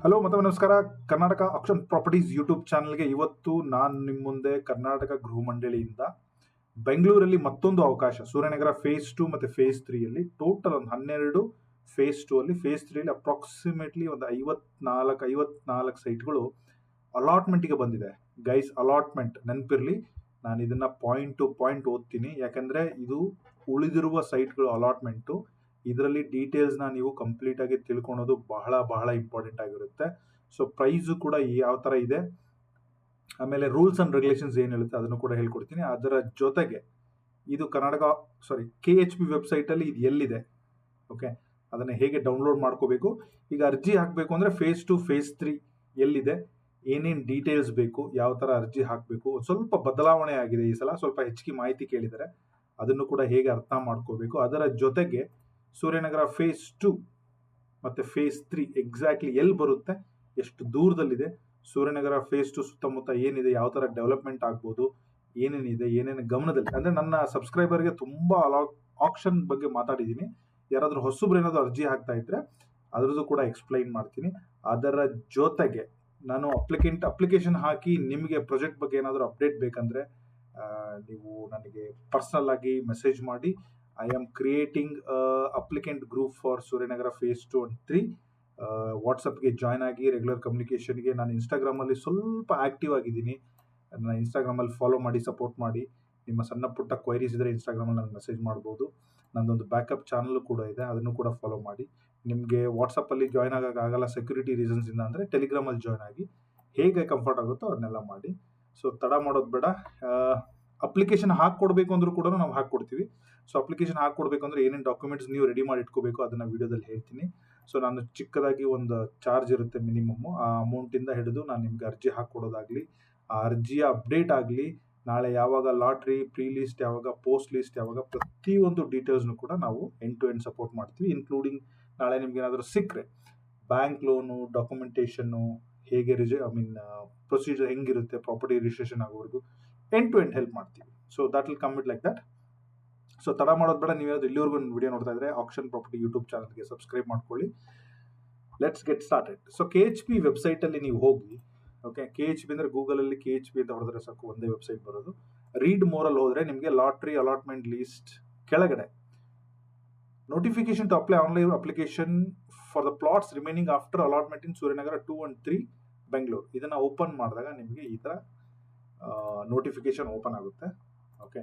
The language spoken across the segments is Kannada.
ಹಲೋ ಮತ್ತು ನಮಸ್ಕಾರ. ಕರ್ನಾಟಕ ಆಕ್ಷನ್ ಪ್ರಾಪರ್ಟೀಸ್ ಯೂಟ್ಯೂಬ್ ಚಾನಲ್ಗೆ ಇವತ್ತು ನಾನು ನಿಮ್ಮ ಮುಂದೆ ಕರ್ನಾಟಕ ಗೃಹ ಮಂಡಳಿಯಿಂದ ಬೆಂಗಳೂರಲ್ಲಿ ಮತ್ತೊಂದು ಅವಕಾಶ ಸೂರ್ಯನಗರ ಫೇಸ್ 2 ಮತ್ತು ಫೇಸ್ 3ಯಲ್ಲಿ ಟೋಟಲ್ ಒಂದು 12 ಫೇಸ್ 2 ಅಲ್ಲಿ ಫೇಸ್ 3ಯಲ್ಲಿ ಅಪ್ರಾಕ್ಸಿಮೇಟ್ಲಿ ಒಂದು 54 ಸೈಟ್ಗಳು ಅಲಾಟ್ಮೆಂಟ್ಗೆ ಬಂದಿದೆ. ಗೈಸ್, ಅಲಾಟ್ಮೆಂಟ್ ನೆನಪಿರಲಿ, ನಾನು ಇದನ್ನ ಪಾಯಿಂಟ್ ಟು ಪಾಯಿಂಟ್ ಓದ್ತೀನಿ, ಯಾಕಂದ್ರೆ ಇದು ಉಳಿದಿರುವ ಸೈಟ್ಗಳು ಅಲಾಟ್ಮೆಂಟು. ಇದರಲ್ಲಿ ಡೀಟೇಲ್ಸ್ನ ನೀವು ಕಂಪ್ಲೀಟ್ ಆಗಿ ತಿಳ್ಕೊಳೋದು ಬಹಳ ಬಹಳ ಇಂಪಾರ್ಟೆಂಟ್ ಆಗಿರುತ್ತೆ. ಸೊ ಪ್ರೈಸು ಕೂಡ ಯಾವ ಥರ ಇದೆ, ಆಮೇಲೆ ರೂಲ್ಸ್ ಅಂಡ್ ರೆಗ್ಯುಲೇಷನ್ಸ್ ಏನು ಹೇಳುತ್ತೆ ಅದನ್ನು ಕೂಡ ಹೇಳ್ಕೊಡ್ತೀನಿ. ಅದರ ಜೊತೆಗೆ ಇದು KHP ವೆಬ್ಸೈಟಲ್ಲಿ ಇದು ಎಲ್ಲಿದೆ, ಓಕೆ, ಅದನ್ನು ಹೇಗೆ ಡೌನ್ಲೋಡ್ ಮಾಡ್ಕೋಬೇಕು, ಈಗ ಅರ್ಜಿ ಹಾಕಬೇಕು ಅಂದರೆ ಫೇಸ್ 2 ಫೇಸ್ 3 ಎಲ್ಲಿದೆ, ಏನೇನು ಡೀಟೇಲ್ಸ್ ಬೇಕು, ಯಾವ ಥರ ಅರ್ಜಿ ಹಾಕಬೇಕು, ಸ್ವಲ್ಪ ಬದಲಾವಣೆ ಆಗಿದೆ ಈ ಸಲ, ಸ್ವಲ್ಪ ಹೆಚ್ಚಿಗೆ ಮಾಹಿತಿ ಕೇಳಿದ್ದಾರೆ, ಅದನ್ನು ಕೂಡ ಹೇಗೆ ಅರ್ಥ ಮಾಡ್ಕೋಬೇಕು. ಅದರ ಜೊತೆಗೆ ಸೂರ್ಯನಗರ ಫೇಸ್ 2 ಮತ್ತು ಫೇಸ್ 3 ಎಕ್ಸಾಕ್ಟ್ಲಿ ಎಲ್ಲಿ ಬರುತ್ತೆ, ಎಷ್ಟು ದೂರದಲ್ಲಿದೆ, ಸೂರ್ಯನಗರ ಫೇಸ್ 2 ಸುತ್ತಮುತ್ತ ಏನಿದೆ, ಯಾವ ಥರ ಡೆವಲಪ್ಮೆಂಟ್ ಆಗ್ಬೋದು, ಏನೇನಿದೆ, ಏನೇನು ಗಮನದಲ್ಲಿ, ಅಂದರೆ ನನ್ನ ಸಬ್ಸ್ಕ್ರೈಬರ್ಗೆ ತುಂಬ ಆಕ್ಷನ್ ಬಗ್ಗೆ ಮಾತಾಡಿದ್ದೀನಿ. ಯಾರಾದರೂ ಹೊಸಬ್ರು ಏನಾದರೂ ಅರ್ಜಿ ಹಾಕ್ತಾ ಇದ್ರೆ ಅದರದ್ದು ಕೂಡ ಎಕ್ಸ್ಪ್ಲೈನ್ ಮಾಡ್ತೀನಿ. ಅದರ ಜೊತೆಗೆ ನಾನು ಅಪ್ಲಿಕೇಶನ್ ಹಾಕಿ ನಿಮಗೆ ಪ್ರಾಜೆಕ್ಟ್ ಬಗ್ಗೆ ಏನಾದರೂ ಅಪ್ಡೇಟ್ ಬೇಕಂದ್ರೆ ನೀವು ನನಗೆ ಪರ್ಸನಲ್ ಆಗಿ ಮೆಸೇಜ್ ಮಾಡಿ. I am creating applicant group for Suryanagar phase 2 and 3. ವಾಟ್ಸಪ್ಗೆ ಜಾಯ್ನ್ ಆಗಿ ರೆಗ್ಯುಲರ್ ಕಮ್ಯುನಿಕೇಷನ್ಗೆ. ನಾನು ಇನ್ಸ್ಟಾಗ್ರಾಮಲ್ಲಿ ಸ್ವಲ್ಪ ಆ್ಯಕ್ಟಿವ್ ಆಗಿದ್ದೀನಿ, ನನ್ನ ಇನ್ಸ್ಟಾಗ್ರಾಮಲ್ಲಿ ಫಾಲೋ ಮಾಡಿ, ಸಪೋರ್ಟ್ ಮಾಡಿ. ನಿಮ್ಮ ಸಣ್ಣ ಪುಟ್ಟ ಕ್ವೈರೀಸ್ ಇದ್ದರೆ ಇನ್ಸ್ಟಾಗ್ರಾಮಲ್ಲಿ ನನಗೆ ಮೆಸೇಜ್ ಮಾಡ್ಬೋದು. ನನ್ನದೊಂದು ಬ್ಯಾಕಪ್ ಚಾನಲ್ ಕೂಡ ಇದೆ, ಅದನ್ನು ಕೂಡ ಫಾಲೋ ಮಾಡಿ. ನಿಮಗೆ ವಾಟ್ಸಪ್ಪಲ್ಲಿ ಜಾಯ್ನ್ ಆಗೋಕ್ಕಾಗಲ್ಲ ಸೆಕ್ಯೂರಿಟಿ ರೀಸನ್ಸಿಂದ ಅಂದರೆ ಟೆಲಿಗ್ರಾಮಲ್ಲಿ ಜಾಯ್ನ್ ಆಗಿ, ಹೇಗೆ ಕಂಫರ್ಟ್ ಆಗುತ್ತೋ ಅದನ್ನೆಲ್ಲ ಮಾಡಿ. ಸೊ ತಡ ಮಾಡೋದು ಬೇಡ. ಅಪ್ಲಿಕೇಶನ್ ಹಾಕ್ಕೊಡ್ಬೇಕು ಅಂದರೂ ಕೂಡ ನಾವು ಹಾಕ್ಕೊಡ್ತೀವಿ. ಸೊ ಅಪ್ಲಿಕೇಶನ್ ಹಾಕ್ಕೊಡ್ಬೇಕು ಅಂದರೆ ಏನೇನು ಡಾಕ್ಯುಮೆಂಟ್ಸ್ ನೀವು ರೆಡಿ ಮಾಡಿ ಇಟ್ಕೋಬೇಕು ಅದನ್ನು ವಿಡಿಯೋದಲ್ಲಿ ಹೇಳ್ತೀನಿ. ಸೊ ನಾನು ಚಿಕ್ಕದಾಗಿ ಒಂದು ಚಾರ್ಜ್ ಇರುತ್ತೆ ಮಿನಿಮಮ್ಮು, ಆ ಅಮೌಂಟಿಂದ ಹಿಡಿದು ನಾನು ನಿಮ್ಗೆ ಅರ್ಜಿ ಹಾಕ್ಕೊಡೋದಾಗಲಿ, ಆ ಅರ್ಜಿಯ ಅಪ್ಡೇಟ್ ಆಗಲಿ, ನಾಳೆ ಯಾವಾಗ ಲಾಟ್ರಿ, ಪ್ರೀ ಲಿಸ್ಟ್ ಯಾವಾಗ, ಪೋಸ್ಟ್ ಲಿಸ್ಟ್ ಯಾವಾಗ, ಪ್ರತಿಯೊಂದು ಡೀಟೇಲ್ಸ್ನು ಕೂಡ ನಾವು ಎಂಡ್ ಟು ಎಂಡ್ ಸಪೋರ್ಟ್ ಮಾಡ್ತೀವಿ. ಇನ್ಕ್ಲೂಡಿಂಗ್ ನಾಳೆ ನಿಮ್ಗೆ ಏನಾದರೂ ಸಿಕ್ಕರೆ ಬ್ಯಾಂಕ್ ಲೋನು, ಡಾಕ್ಯುಮೆಂಟೇಷನ್ನು ಹೇಗೆ ಪ್ರೊಸೀಜರ್ ಹೆಂಗಿರುತ್ತೆ, ಪ್ರಾಪರ್ಟಿ ರಿಜಿಸ್ಟ್ರೇಷನ್ ಆಗೋವರೆಗೂ ಎಂಡ್ ಟು ಎಂಡ್ ಹೆಲ್ಪ್ ಮಾಡ್ತೀವಿ. So that will come it like that. So ತಡ ಮಾಡೋದು ಬೇಡ. ನೀವೇನಾದ್ರು ಇಲ್ಲಿವರೆಗೂ ವಿಡಿಯೋ ನೋಡ್ತಾ ಇದ್ರೆ ಆಕ್ಷನ್ ಪ್ರಾಪರ್ಟಿ ಯೂಟ್ಯೂಬ್ ಚಾನಲ್ಗೆ ಸಬ್ಸ್ಕ್ರೈಬ್ ಮಾಡ್ಕೊಳ್ಳಿ. Let's get started. So KHP ವೆಬ್ಸೈಟಲ್ಲಿ ನೀವು ಹೋಗಿ, ಓಕೆ, KHP ಅಂದರೆ ಗೂಗಲಲ್ಲಿ KHP ಅಂತ ಹೊಡೆದ್ರೆ ಸಾಕು, ಒಂದೇ ವೆಬ್ಸೈಟ್ ಬರೋದು. ರೀಡ್ ಮೋರಲ್ಲಿ ಹೋದರೆ ನಿಮಗೆ ಲಾಟ್ರಿ ಅಲಾಟ್ಮೆಂಟ್ ಲೀಸ್ಟ್ ಕೆಳಗಡೆ notification to apply online application for the plots remaining after allotment in Suryanagar 2 and 3 Bengaluru, ಇದನ್ನು ಓಪನ್ ಮಾಡಿದಾಗ ನಿಮಗೆ ಈ ಥರ ನೋಟಿಫಿಕೇಶನ್ ಓಪನ್ ಆಗುತ್ತೆ. ಓಕೆ,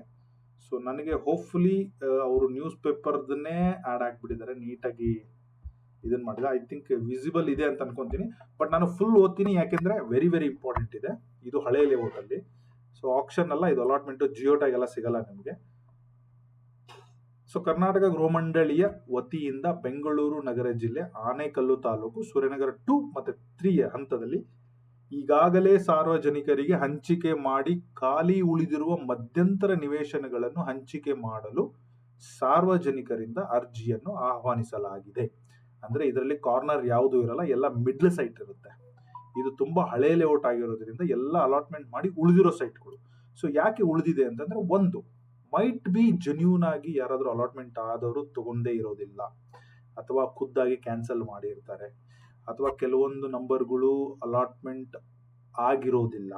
ಸೊ ನನಗೆ ಹೋಪ್ಫುಲಿ ಅವರು ನ್ಯೂಸ್ ಪೇಪರ್ದನ್ನೇ ಆ್ಯಡ್ ಆಗಿಬಿಟ್ಟಿದ್ದಾರೆ, ನೀಟಾಗಿ ಇದನ್ನು ಮಾಡಿದೆ. ಐ ಥಿಂಕ್ ವಿಸಿಬಲ್ ಇದೆ ಅಂತ ಅನ್ಕೊತೀನಿ, ಬಟ್ ನಾನು ಫುಲ್ ಓದ್ತೀನಿ, ಯಾಕೆಂದರೆ ವೆರಿ ವೆರಿ ಇಂಪಾರ್ಟೆಂಟ್ ಇದೆ. ಇದು ಹಳೆ ಲೇಔಟಲ್ಲಿ, ಸೊ ಆಕ್ಷನ್ ಅಲ್ಲ, ಇದು ಅಲಾಟ್ಮೆಂಟು, ಜಿಯೋ ಟ್ಯಾಗ್ ಎಲ್ಲ ಸಿಗಲ್ಲ ನಿಮಗೆ. ಸೊ ಕರ್ನಾಟಕ ಗೃಹ ಮಂಡಳಿಯ ವತಿಯಿಂದ ಬೆಂಗಳೂರು ನಗರ ಜಿಲ್ಲೆ, ಆನೇಕಲ್ಲು ತಾಲೂಕು, ಸೂರ್ಯನಗರ 2 ಮತ್ತು 3ಯ ಹಂತದಲ್ಲಿ ಈಗಾಗಲೇ ಸಾರ್ವಜನಿಕರಿಗೆ ಹಂಚಿಕೆ ಮಾಡಿ ಖಾಲಿ ಉಳಿದಿರುವ ಮಧ್ಯಂತರ ನಿವೇಶನಗಳನ್ನು ಹಂಚಿಕೆ ಮಾಡಲು ಸಾರ್ವಜನಿಕರಿಂದ ಅರ್ಜಿಯನ್ನು ಆಹ್ವಾನಿಸಲಾಗಿದೆ. ಅಂದರೆ ಇದರಲ್ಲಿ ಕಾರ್ನರ್ ಯಾವುದೂ ಇರಲ್ಲ, ಎಲ್ಲ ಮಿಡ್ಲ್ ಸೈಟ್ ಇರುತ್ತೆ. ಇದು ತುಂಬ ಹಳೆ ಲೇಔಟ್ ಆಗಿರೋದ್ರಿಂದ ಎಲ್ಲ ಅಲಾಟ್ಮೆಂಟ್ ಮಾಡಿ ಉಳಿದಿರೋ ಸೈಟ್ಗಳು. ಸೊ ಯಾಕೆ ಉಳಿದಿದೆ ಅಂತಂದರೆ, ಒಂದು ಮೈಟ್ ಬಿ ಜೆನ್ಯೂನ್ ಆಗಿ ಯಾರಾದರೂ ಅಲಾಟ್ಮೆಂಟ್ ಆದವರು ತಗೊಂಡೇ ಇರೋದಿಲ್ಲ, ಅಥವಾ ಖುದ್ದಾಗಿ ಕ್ಯಾನ್ಸಲ್ ಮಾಡಿರ್ತಾರೆ, ಅಥವಾ ಕೆಲವೊಂದು ನಂಬರ್ಗಳು ಅಲಾಟ್ಮೆಂಟ್ ಆಗಿರೋದಿಲ್ಲ,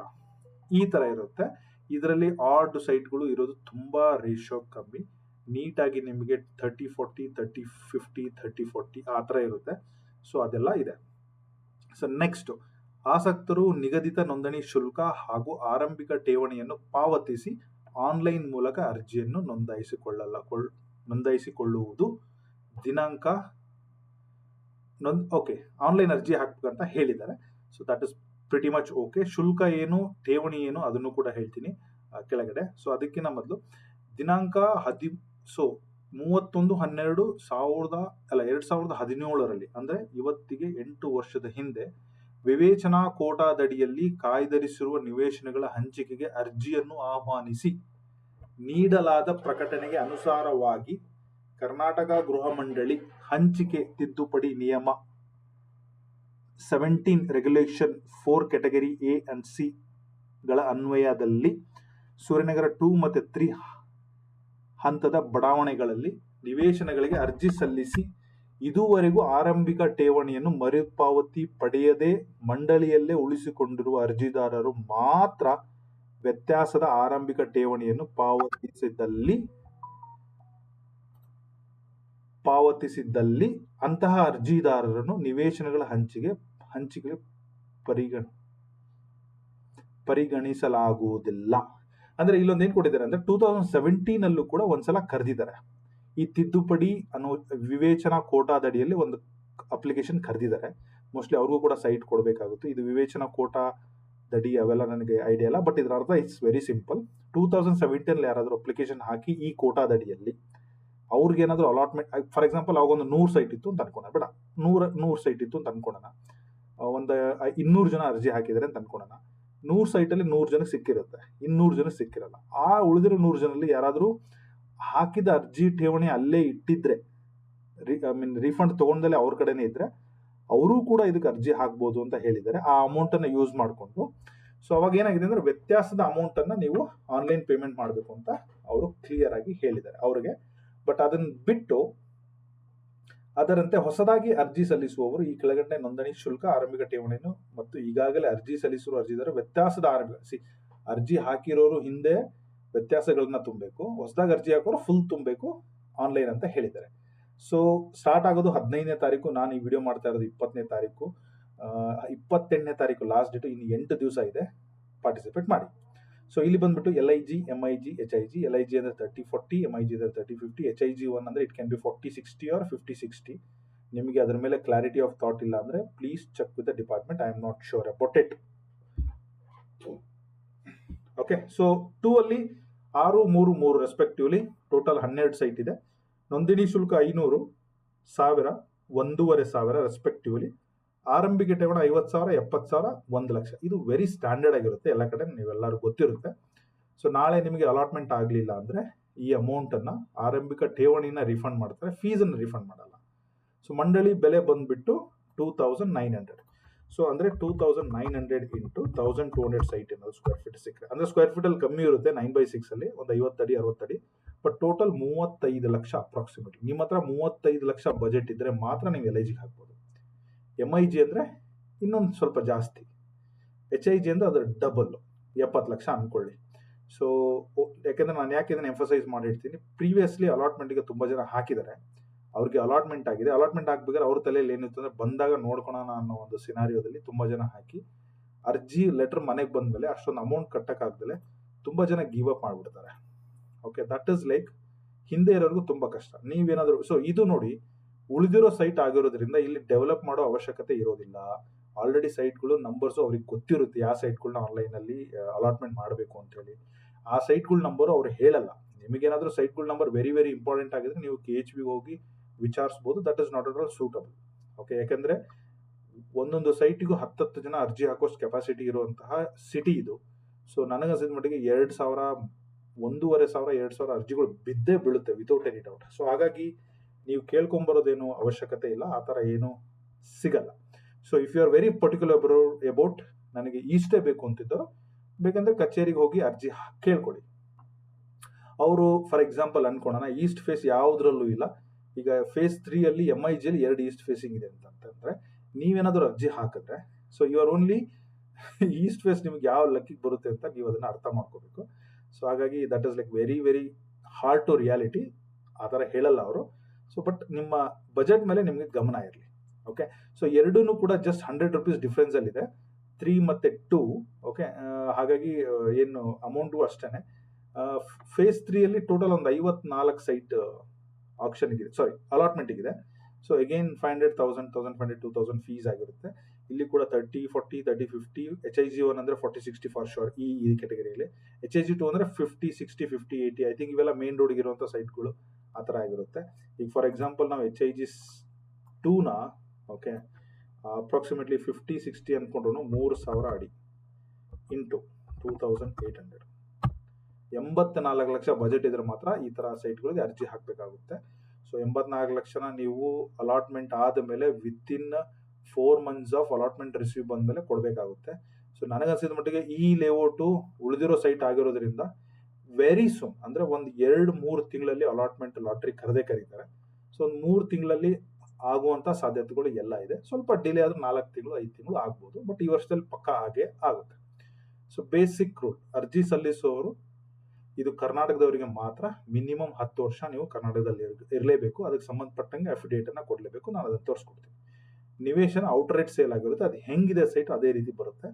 ಈ ಥರ ಇರುತ್ತೆ. ಇದರಲ್ಲಿ ಆಡ್ ಸೈಟ್ಗಳು ಇರೋದು ತುಂಬ ರೇಷಿಯೋ ಕಮ್ಮಿ, ನೀಟಾಗಿ ನಿಮಗೆ 30-40, 30-50, 30-40 ಆ ಥರ ಇರುತ್ತೆ. ಸೊ ಅದೆಲ್ಲ ಇದೆ. ಸೊ ನೆಕ್ಸ್ಟು, ಆಸಕ್ತರು ನಿಗದಿತ ನೋಂದಣಿ ಶುಲ್ಕ ಹಾಗೂ ಆರಂಭಿಕ ಠೇವಣಿಯನ್ನು ಪಾವತಿಸಿ ಆನ್ಲೈನ್ ಮೂಲಕ ಅರ್ಜಿಯನ್ನು ನೋಂದಾಯಿಸಿಕೊಳ್ಳುವುದು. ದಿನಾಂಕ ಓಕೆ, ಆನ್ಲೈನ್ ಅರ್ಜಿ ಹಾಕಬೇಕಂತ ಹೇಳಿದ್ದಾರೆ. So that is pretty much okay. ಶುಲ್ಕ ಏನು, ಠೇವಣಿ ಏನು, ಅದನ್ನು ಕೂಡ ಹೇಳ್ತೀನಿ ಕೆಳಗಡೆ. ಸೊ ಅದಕ್ಕಿಂತ ಮೊದಲು ದಿನಾಂಕ 31/12/2017 ಅಂದರೆ ಇವತ್ತಿಗೆ 8 ವರ್ಷದ ಹಿಂದೆ ವಿವೇಚನಾ ಕೋಟಾದಡಿಯಲ್ಲಿ ಕಾಯ್ದಿರಿಸಿರುವ ನಿವೇಶನಗಳ ಹಂಚಿಕೆಗೆ ಅರ್ಜಿಯನ್ನು ಆಹ್ವಾನಿಸಿ ನೀಡಲಾದ ಪ್ರಕಟಣೆಗೆ ಅನುಸಾರವಾಗಿ ಕರ್ನಾಟಕ ಗೃಹ ಮಂಡಳಿ ಹಂಚಿಕೆ ತಿದ್ದುಪಡಿ ನಿಯಮ 17 regulation 4 category A and C ಗಳ ಅನ್ವಯದಲ್ಲಿ ಸೂರ್ಯನಗರ 2 ಮತ್ತು 3 ಹಂತದ ಬಡಾವಣೆಗಳಲ್ಲಿ ನಿವೇಶನಗಳಿಗೆ ಅರ್ಜಿ ಸಲ್ಲಿಸಿ ಇದುವರೆಗೂ ಆರಂಭಿಕ ಠೇವಣಿಯನ್ನು ಮರುಪಾವತಿ ಪಡೆಯದೆ ಮಂಡಳಿಯಲ್ಲೇ ಉಳಿಸಿಕೊಂಡಿರುವ ಅರ್ಜಿದಾರರು ಮಾತ್ರ ವ್ಯತ್ಯಾಸದ ಆರಂಭಿಕ ಠೇವಣಿಯನ್ನು ಪಾವತಿಸಿದ್ದಲ್ಲಿ ಅಂತಹ ಅರ್ಜಿದಾರರನ್ನು ನಿವೇಶನಗಳ ಹಂಚಿಕೆ ಪರಿಗಣಿಸಲಾಗುವುದಿಲ್ಲ. ಅಂದ್ರೆ ಇಲ್ಲೊಂದು ಏನ್ ಕೊಟ್ಟಿದ್ದಾರೆ ಅಂದ್ರೆ 2017 ಅಲ್ಲೂ ಕೂಡ ಒಂದ್ಸಲ ಕರೆದಿದ್ದಾರೆ. ಈ ತಿದ್ದುಪಡಿ ಅನ್ನೋ ವಿವೇಚನಾ ಕೋಟಾದಡಿಯಲ್ಲಿ ಒಂದು ಅಪ್ಲಿಕೇಶನ್ ಕರೆದಿದ್ದಾರೆ. ಮೋಸ್ಟ್ಲಿ ಅವ್ರಿಗೂ ಕೂಡ ಸೈಟ್ ಕೊಡಬೇಕಾಗುತ್ತೆ. ಇದು ವಿವೇಚನಾ ಕೋಟಾದಡಿ ಅವೆಲ್ಲ ನನಗೆ ಐಡಿಯಾ ಇಲ್ಲ, ಬಟ್ ಇದರ ಅರ್ಥ ಇಟ್ಸ್ ವೆರಿ ಸಿಂಪಲ್. 2017 ಯಾರಾದರೂ ಅಪ್ಲಿಕೇಶನ್ ಹಾಕಿ ಈ ಕೋಟಾದಡಿಯಲ್ಲಿ ಅವ್ರಿಗೆ ಏನಾದರೂ ಅಲಾಟ್ಮೆಂಟ್, ಫಾರ್ ಎಕ್ಸಾಂಪಲ್ ಅವಾಗೊಂದು 100 ಸೈಟ್ ಇತ್ತು ಅಂತ ಅನ್ಕೋಣ, ಬೇಡ 100 ಸೈಟ್ ಇತ್ತು ಅಂತ ಅನ್ಕೊಳ್ಳೋಣ. ಒಂದು 200 ಜನ ಅರ್ಜಿ ಹಾಕಿದ್ದಾರೆ ಅಂತ ಅನ್ಕೊಳ್ಳೋಣ. 100 ಸೈಟಲ್ಲಿ 100 ಜನಕ್ಕೆ ಸಿಕ್ಕಿರುತ್ತೆ, 200 ಜನಕ್ಕೆ ಸಿಕ್ಕಿರಲ್ಲ. ಆ ಉಳಿದಿರೋ 100 ಜನರಲ್ಲಿ ಯಾರಾದರೂ ಹಾಕಿದ ಅರ್ಜಿ ಠೇವಣಿ ಅಲ್ಲೇ ಇಟ್ಟಿದ್ರೆ, ರಿಫಂಡ್ ತಗೊಂಡಲ್ಲೇ ಅವ್ರ ಕಡೆನೇ ಇದ್ರೆ ಅವರು ಕೂಡ ಇದಕ್ಕೆ ಅರ್ಜಿ ಹಾಕ್ಬೋದು ಅಂತ ಹೇಳಿದ್ದಾರೆ, ಆ ಅಮೌಂಟ್ ಅನ್ನ ಯೂಸ್ ಮಾಡಿಕೊಂಡು. ಸೊ ಅವಾಗ ಏನಾಗಿದೆ ಅಂದ್ರೆ ವ್ಯತ್ಯಾಸದ ಅಮೌಂಟ್ ಅನ್ನ ನೀವು ಆನ್ಲೈನ್ ಪೇಮೆಂಟ್ ಮಾಡಬೇಕು ಅಂತ ಅವರು ಕ್ಲಿಯರ್ ಆಗಿ ಹೇಳಿದ್ದಾರೆ ಅವ್ರಿಗೆ. ಬಟ್ ಅದನ್ನ ಬಿಟ್ಟು ಅದರಂತೆ ಹೊಸದಾಗಿ ಅರ್ಜಿ ಸಲ್ಲಿಸುವವರು ಈ ಕೆಳಗಡೆ ನೋಂದಣಿ ಶುಲ್ಕ, ಆರಂಭಿಕ ಠೇವಣಿಯನ್ನು ಮತ್ತು ಈಗಾಗಲೇ ಅರ್ಜಿ ಸಲ್ಲಿಸಿರುವ ಅರ್ಜಿದಾರ ವ್ಯತ್ಯಾಸದ ಅರ್ಜಿ ಹಾಕಿರೋರು ಹಿಂದೆ ವ್ಯತ್ಯಾಸಗಳನ್ನ ತುಂಬಬೇಕು, ಹೊಸದಾಗಿ ಅರ್ಜಿ ಹಾಕೋರು ಫುಲ್ ತುಂಬಬೇಕು ಆನ್ಲೈನ್ ಅಂತ ಹೇಳಿದ್ದಾರೆ. ಸೊ ಸ್ಟಾರ್ಟ್ ಆಗೋದು 15ನೇ ತಾರೀಕು. ನಾನು ಈ ವಿಡಿಯೋ ಮಾಡ್ತಾ ಇರೋದು 20ನೇ ತಾರೀಕು, 28ನೇ ತಾರೀಕು ಲಾಸ್ಟ್ ಡೇಟು. ಇನ್ನು 8 ದಿವಸ ಇದೆ, ಪಾರ್ಟಿಸಿಪೇಟ್ ಮಾಡಿ. ಸೊ ಇಲ್ಲಿ ಬಂದ್ಬಿಟ್ಟು LIG, MIG, HIG. LIG ಅಂದ್ರೆ 30-40, MIG ಅಂದ್ರೆ 30-50, HIG 1 ಅಂದ್ರೆ ಇಟ್ ಕ್ಯಾನ್ ಬಿ 40-60 ಆರ್ 50-60. ನಿಮಗೆ ಅದರ ಮೇಲೆ ಕ್ಲಾರಿಟಿ ಆಫ್ ಥಾಟ್ ಇಲ್ಲ ಅಂದ್ರೆ please check with the department, I am not sure about it. Okay, so 2 ಅಲ್ಲಿ 6, 3, 3 ರೆಸ್ಪೆಕ್ಟಿವ್ಲಿ ಟೋಟಲ್ 12 ಸೈಟ್ ಇದೆ. ನೋಂದಣಿ ಶುಲ್ಕ 500, 1000, 1500 ರೆಸ್ಪೆಕ್ಟಿವ್ಲಿ. ಆರಂಭಿಕ ಠೇವಣಿ 50,000, 70,000, 1 ಲಕ್ಷ. ಇದು ವೆರಿ ಸ್ಟ್ಯಾಂಡರ್ಡ್ ಆಗಿರುತ್ತೆ ಎಲ್ಲ ಕಡೆ, ನೀವೆಲ್ಲರೂ ಗೊತ್ತಿರುತ್ತೆ. ಸೊ ನಾಳೆ ನಿಮಗೆ ಅಲಾಟ್ಮೆಂಟ್ ಆಗಲಿಲ್ಲ ಅಂದ್ರೆ ಈ ಅಮೌಂಟ್ ಅನ್ನ, ಆರಂಭಿಕ ಠೇವಣಿನ ರಿಫಂಡ್ ಮಾಡ್ತಾರೆ, ಫೀಸ್ ಅನ್ನು ರಿಫಂಡ್ ಮಾಡಲ್ಲ. ಸೊ ಮಂಡಳಿ ಬೆಲೆ ಬಂದ್ಬಿಟ್ಟು 2900. ಸೊ ಅಂದ್ರೆ 2900 ಇಂಟು 1200 ಸೈಟ್ ಅನ್ನೋದು ಸ್ಕ್ವೇರ್ ಫೀಟ್ ಸಿಕ್ಕರೆ, ಅಂದ್ರೆ ಸ್ಕ್ವೇರ್ ಫೀಟ್ ಅಲ್ಲಿ ಕಮ್ಮಿ ಇರುತ್ತೆ 9/6 ಅಲ್ಲಿ, ಒಂದು 50 ಅಡಿ 60 ಅಡಿ. But total 35 lakh approximately. ನಿಮ್ಮ ಹತ್ರ 35 ಲಕ್ಷ ಬಜೆಟ್ ಇದ್ರೆ ಮಾತ್ರ ನೀವು LIG ಹಾಕ್ಬೋದು. MIG ಅಂದ್ರೆ ಇನ್ನೊಂದು ಸ್ವಲ್ಪ ಜಾಸ್ತಿ, HIG ಅಂದ್ರೆ ಅದ್ರ ಡಬಲ್, 70 ಲಕ್ಷ ಅನ್ಕೊಳ್ಳಿ. ಸೊ ಯಾಕೆಂದ್ರೆ ನಾನು ಯಾಕೆ ಇದನ್ನ ಎಂಫಸೈಸ್ ಮಾಡಿರ್ತೀನಿ, ಪ್ರೀವಿಯಸ್ಲಿ ಅಲಾಟ್ಮೆಂಟ್ಗೆ ತುಂಬಾ ಜನ ಹಾಕಿದ್ದಾರೆ, ಅವ್ರಿಗೆ ಅಲಾಟ್ಮೆಂಟ್ ಆಗಿದೆ. ಅಲಾಟ್ಮೆಂಟ್ ಆಗ್ಬೇಕಾದ್ರೆ ಅವ್ರ ತಲೆಯಲ್ಲಿ ಏನಿತ್ತು ಅಂದ್ರೆ ಬಂದಾಗ ನೋಡ್ಕೊಳೋಣ ಅನ್ನೋ ಒಂದು ಸಿನಾರಿಯೋದಲ್ಲಿ ತುಂಬಾ ಜನ ಹಾಕಿ ಅರ್ಜಿ ಲೆಟರ್ ಮನೆಗೆ ಬಂದ್ಮೇಲೆ ಅಷ್ಟೊಂದು ಅಮೌಂಟ್ ಕಟ್ಟಕ್ಕಾಗ್ದಲೆ ತುಂಬಾ ಜನ ಗಿವ್ ಅಪ್ ಮಾಡ್ಬಿಡ್ತಾರೆ. ಓಕೆ, ದಟ್ ಇಸ್ ಲೈಕ್ ಹಿಂದೆ ಇರೋರ್ಗು ತುಂಬಾ ಕಷ್ಟ. ನೀವೇನಾದ್ರು, ಸೊ ಇದು ನೋಡಿ, ಉಳಿದಿರೋ ಸೈಟ್ ಆಗಿರೋದ್ರಿಂದ ಇಲ್ಲಿ ಡೆವಲಪ್ ಮಾಡೋ ಅವಶ್ಯಕತೆ ಇರೋದಿಲ್ಲ. ಆಲ್ರೆಡಿ ಸೈಟ್ಗಳು ನಂಬರ್ಸ್ ಅವ್ರಿಗೆ ಗೊತ್ತಿರುತ್ತೆ, ಯಾವ ಸೈಟ್ಗಳನ್ನ ಆನ್ಲೈನ್ ಅಲ್ಲಿ ಅಲಾಟ್ಮೆಂಟ್ ಮಾಡಬೇಕು ಅಂತ ಹೇಳಿ. ಆ ಸೈಟ್ಗಳ ನಂಬರ್ ಅವ್ರು ಹೇಳಲ್ಲ. ನಿಮಗೇನಾದ್ರೂ ಸೈಟ್ಗಳ ನಂಬರ್ ವೆರಿ ವೆರಿ ಇಂಪಾರ್ಟೆಂಟ್ ಆಗಿದ್ರೆ ನೀವು KHB ಹೋಗಿ ವಿಚಾರಿಸಬಹುದು. That is not at all suitable. Okay, ಯಾಕಂದ್ರೆ ಒಂದೊಂದು ಸೈಟಿಗೂ 10 ಜನ ಅರ್ಜಿ ಹಾಕೋಷ್ಟು ಕೆಪಾಸಿಟಿ ಇರುವಂತಹ ಸಿಟಿ ಇದು. ಸೊ ನನಗನ್ಸಿದ ಮಟ್ಟಿಗೆ 2,000, 1,500, 2,000 ಅರ್ಜಿಗಳು ಬಿದ್ದೇ ಬೀಳುತ್ತೆ ವಿತೌಟ್ ಎನಿ ಡೌಟ್. ಸೊ ಹಾಗಾಗಿ ನೀವು ಕೇಳ್ಕೊಂಬರೋದೇನು ಅವಶ್ಯಕತೆ ಇಲ್ಲ, ಆ ಥರ ಏನು ಸಿಗಲ್ಲ. So if you are very particular about ನನಗೆ ಇಷ್ಟೇ ಬೇಕು ಅಂತಿದ್ದೋ, ಬೇಕಂದ್ರೆ ಕಚೇರಿಗೆ ಹೋಗಿ ಅರ್ಜಿ ಕೇಳ್ಕೊಳ್ಳಿ. ಅವರು ಫಾರ್ ಎಕ್ಸಾಂಪಲ್ ಅನ್ಕೊಳ್ಳೋಣ, ಈಸ್ಟ್ ಫೇಸ್ ಯಾವುದ್ರಲ್ಲೂ ಇಲ್ಲ. ಈಗ ಫೇಸ್ 3 ಅಲ್ಲಿ MIG ಅಲ್ಲಿ 2 ಈಸ್ಟ್ ಫೇಸಿಂಗ್ ಇದೆ ಅಂತಂದ್ರೆ ನೀವೇನಾದ್ರೂ ಅರ್ಜಿ ಹಾಕಿದ್ರೆ, so you are only east phase ನಿಮ್ಗೆ ಯಾವ ಲಕ್ಕಿಗೆ ಬರುತ್ತೆ ಅಂತ ನೀವು ಅದನ್ನ ಅರ್ಥ ಮಾಡ್ಕೋಬೇಕು. ಸೊ ಹಾಗಾಗಿ that is like very very hard to reality. ಆ ಥರ ಹೇಳಲ್ಲ ಅವರು. ಸೊ ಬಟ್ ನಿಮ್ಮ ಬಜೆಟ್ ಮೇಲೆ ನಿಮಗೆ ಗಮನ ಇರಲಿ. ಓಕೆ, ಸೊ ಎರಡೂ ಕೂಡ ಜಸ್ಟ್ 100 ರೂಪೀಸ್ ಡಿಫ್ರೆನ್ಸ್ ಅಲ್ಲಿ ಇದೆ, 3 ಮತ್ತೆ 2. ಓಕೆ, ಹಾಗಾಗಿ ಏನು ಅಮೌಂಟು ಅಷ್ಟೇನೆ. ಫೇಸ್ 3 ಅಲ್ಲಿ ಟೋಟಲ್ ಒಂದು 54 ಸೈಟ್ ಆಪ್ಷನ್ ಇದೆ, ಸಾರಿ ಅಲಾಟ್ಮೆಂಟ್ ಇದೆ. ಸೊ ಅಗೇನ್ 500, 1,000, 1,500, 2,000 ಫೀಸ್ ಆಗಿರುತ್ತೆ. ಇಲ್ಲಿ ಕೂಡ 30, 40, 30, 50. HIG 1 ಅಂದ್ರೆ 40, 60 ಫಾರ್ ಶೋರ್ ಈ ಕ್ಯಾಟಗರಿಯಲ್ಲಿ. HIG 2 ಅಂದ್ರೆ 50, 60, 50, 80. ಐ ಥಿಂಕ್ ಇವೆಲ್ಲ ಮೇನ್ ರೋಡ್ಗೆ ಇರುವಂಥ ಸೈಟ್ಗಳು ಆ ಥರ ಆಗಿರುತ್ತೆ. ಈಗ ಫಾರ್ ಎಕ್ಸಾಂಪಲ್ ನಾವು HIG 2ನ ಓಕೆ ಅಪ್ರಾಕ್ಸಿಮೇಟ್ಲಿ 50, 60 ಅನ್ಕೊಂಡ್ರು 3,000 ಅಡಿ ಇಂಟು 2,800, 84 ಲಕ್ಷ ಬಜೆಟ್ ಇದ್ರೆ ಮಾತ್ರ ಈ ಥರ ಸೈಟ್ಗಳಿಗೆ ಅರ್ಜಿ ಹಾಕಬೇಕಾಗುತ್ತೆ. ಸೊ 84 ಲಕ್ಷನ ನೀವು ಅಲಾಟ್ಮೆಂಟ್ ಆದಮೇಲೆ within 4 months of allotment receive ಬಂದಮೇಲೆ ಕೊಡಬೇಕಾಗುತ್ತೆ. ಸೊ ನನಗನ್ಸಿದ ಮಟ್ಟಿಗೆ ಈ ಲೇಔಟು ಉಳಿದಿರೋ ಸೈಟ್ ಆಗಿರೋದ್ರಿಂದ ವೆರಿ ಸೂನ್, ಅಂದರೆ ಒಂದು 2-3 ತಿಂಗಳಲ್ಲಿ ಅಲಾಟ್ಮೆಂಟ್ ಲಾಟ್ರಿ ಕರೀತಾರೆ. ಸೊ ಒಂದು 3 ತಿಂಗಳಲ್ಲಿ ಆಗುವಂಥ ಸಾಧ್ಯತೆಗಳು ಎಲ್ಲ ಇದೆ. ಸ್ವಲ್ಪ ಡಿಲೇ ಆದರೂ 4 ತಿಂಗಳು 5 ತಿಂಗಳು ಆಗ್ಬೋದು, ಬಟ್ ಈ ವರ್ಷದಲ್ಲಿ ಪಕ್ಕಾ ಆಗೇ ಆಗುತ್ತೆ. ಸೊ ಬೇಸಿಕ್ ರೂಲ್, ಅರ್ಜಿ ಸಲ್ಲಿಸುವವರು ಇದು ಕರ್ನಾಟಕದವರಿಗೆ ಮಾತ್ರ ಮಿನಿಮಮ್ 10 ವರ್ಷ ನೀವು ಕರ್ನಾಟಕದಲ್ಲಿ ಇರಲೇಬೇಕು. ಅದಕ್ಕೆ ಸಂಬಂಧಪಟ್ಟಂಗೆ ಅಫಿಡೇಟನ್ನು ಕೊಡಲೇಬೇಕು. ನಾನು ಅದನ್ನು ತೋರಿಸ್ಕೊಡ್ತೀನಿ. ನಿವೇಶನ ಔಟ್ರೈಟ್ ಸೇಲ್ ಆಗಿರುತ್ತೆ, ಅದು ಹೆಂಗಿದೆ ಸೈಟ್ ಅದೇ ರೀತಿ ಬರುತ್ತೆ.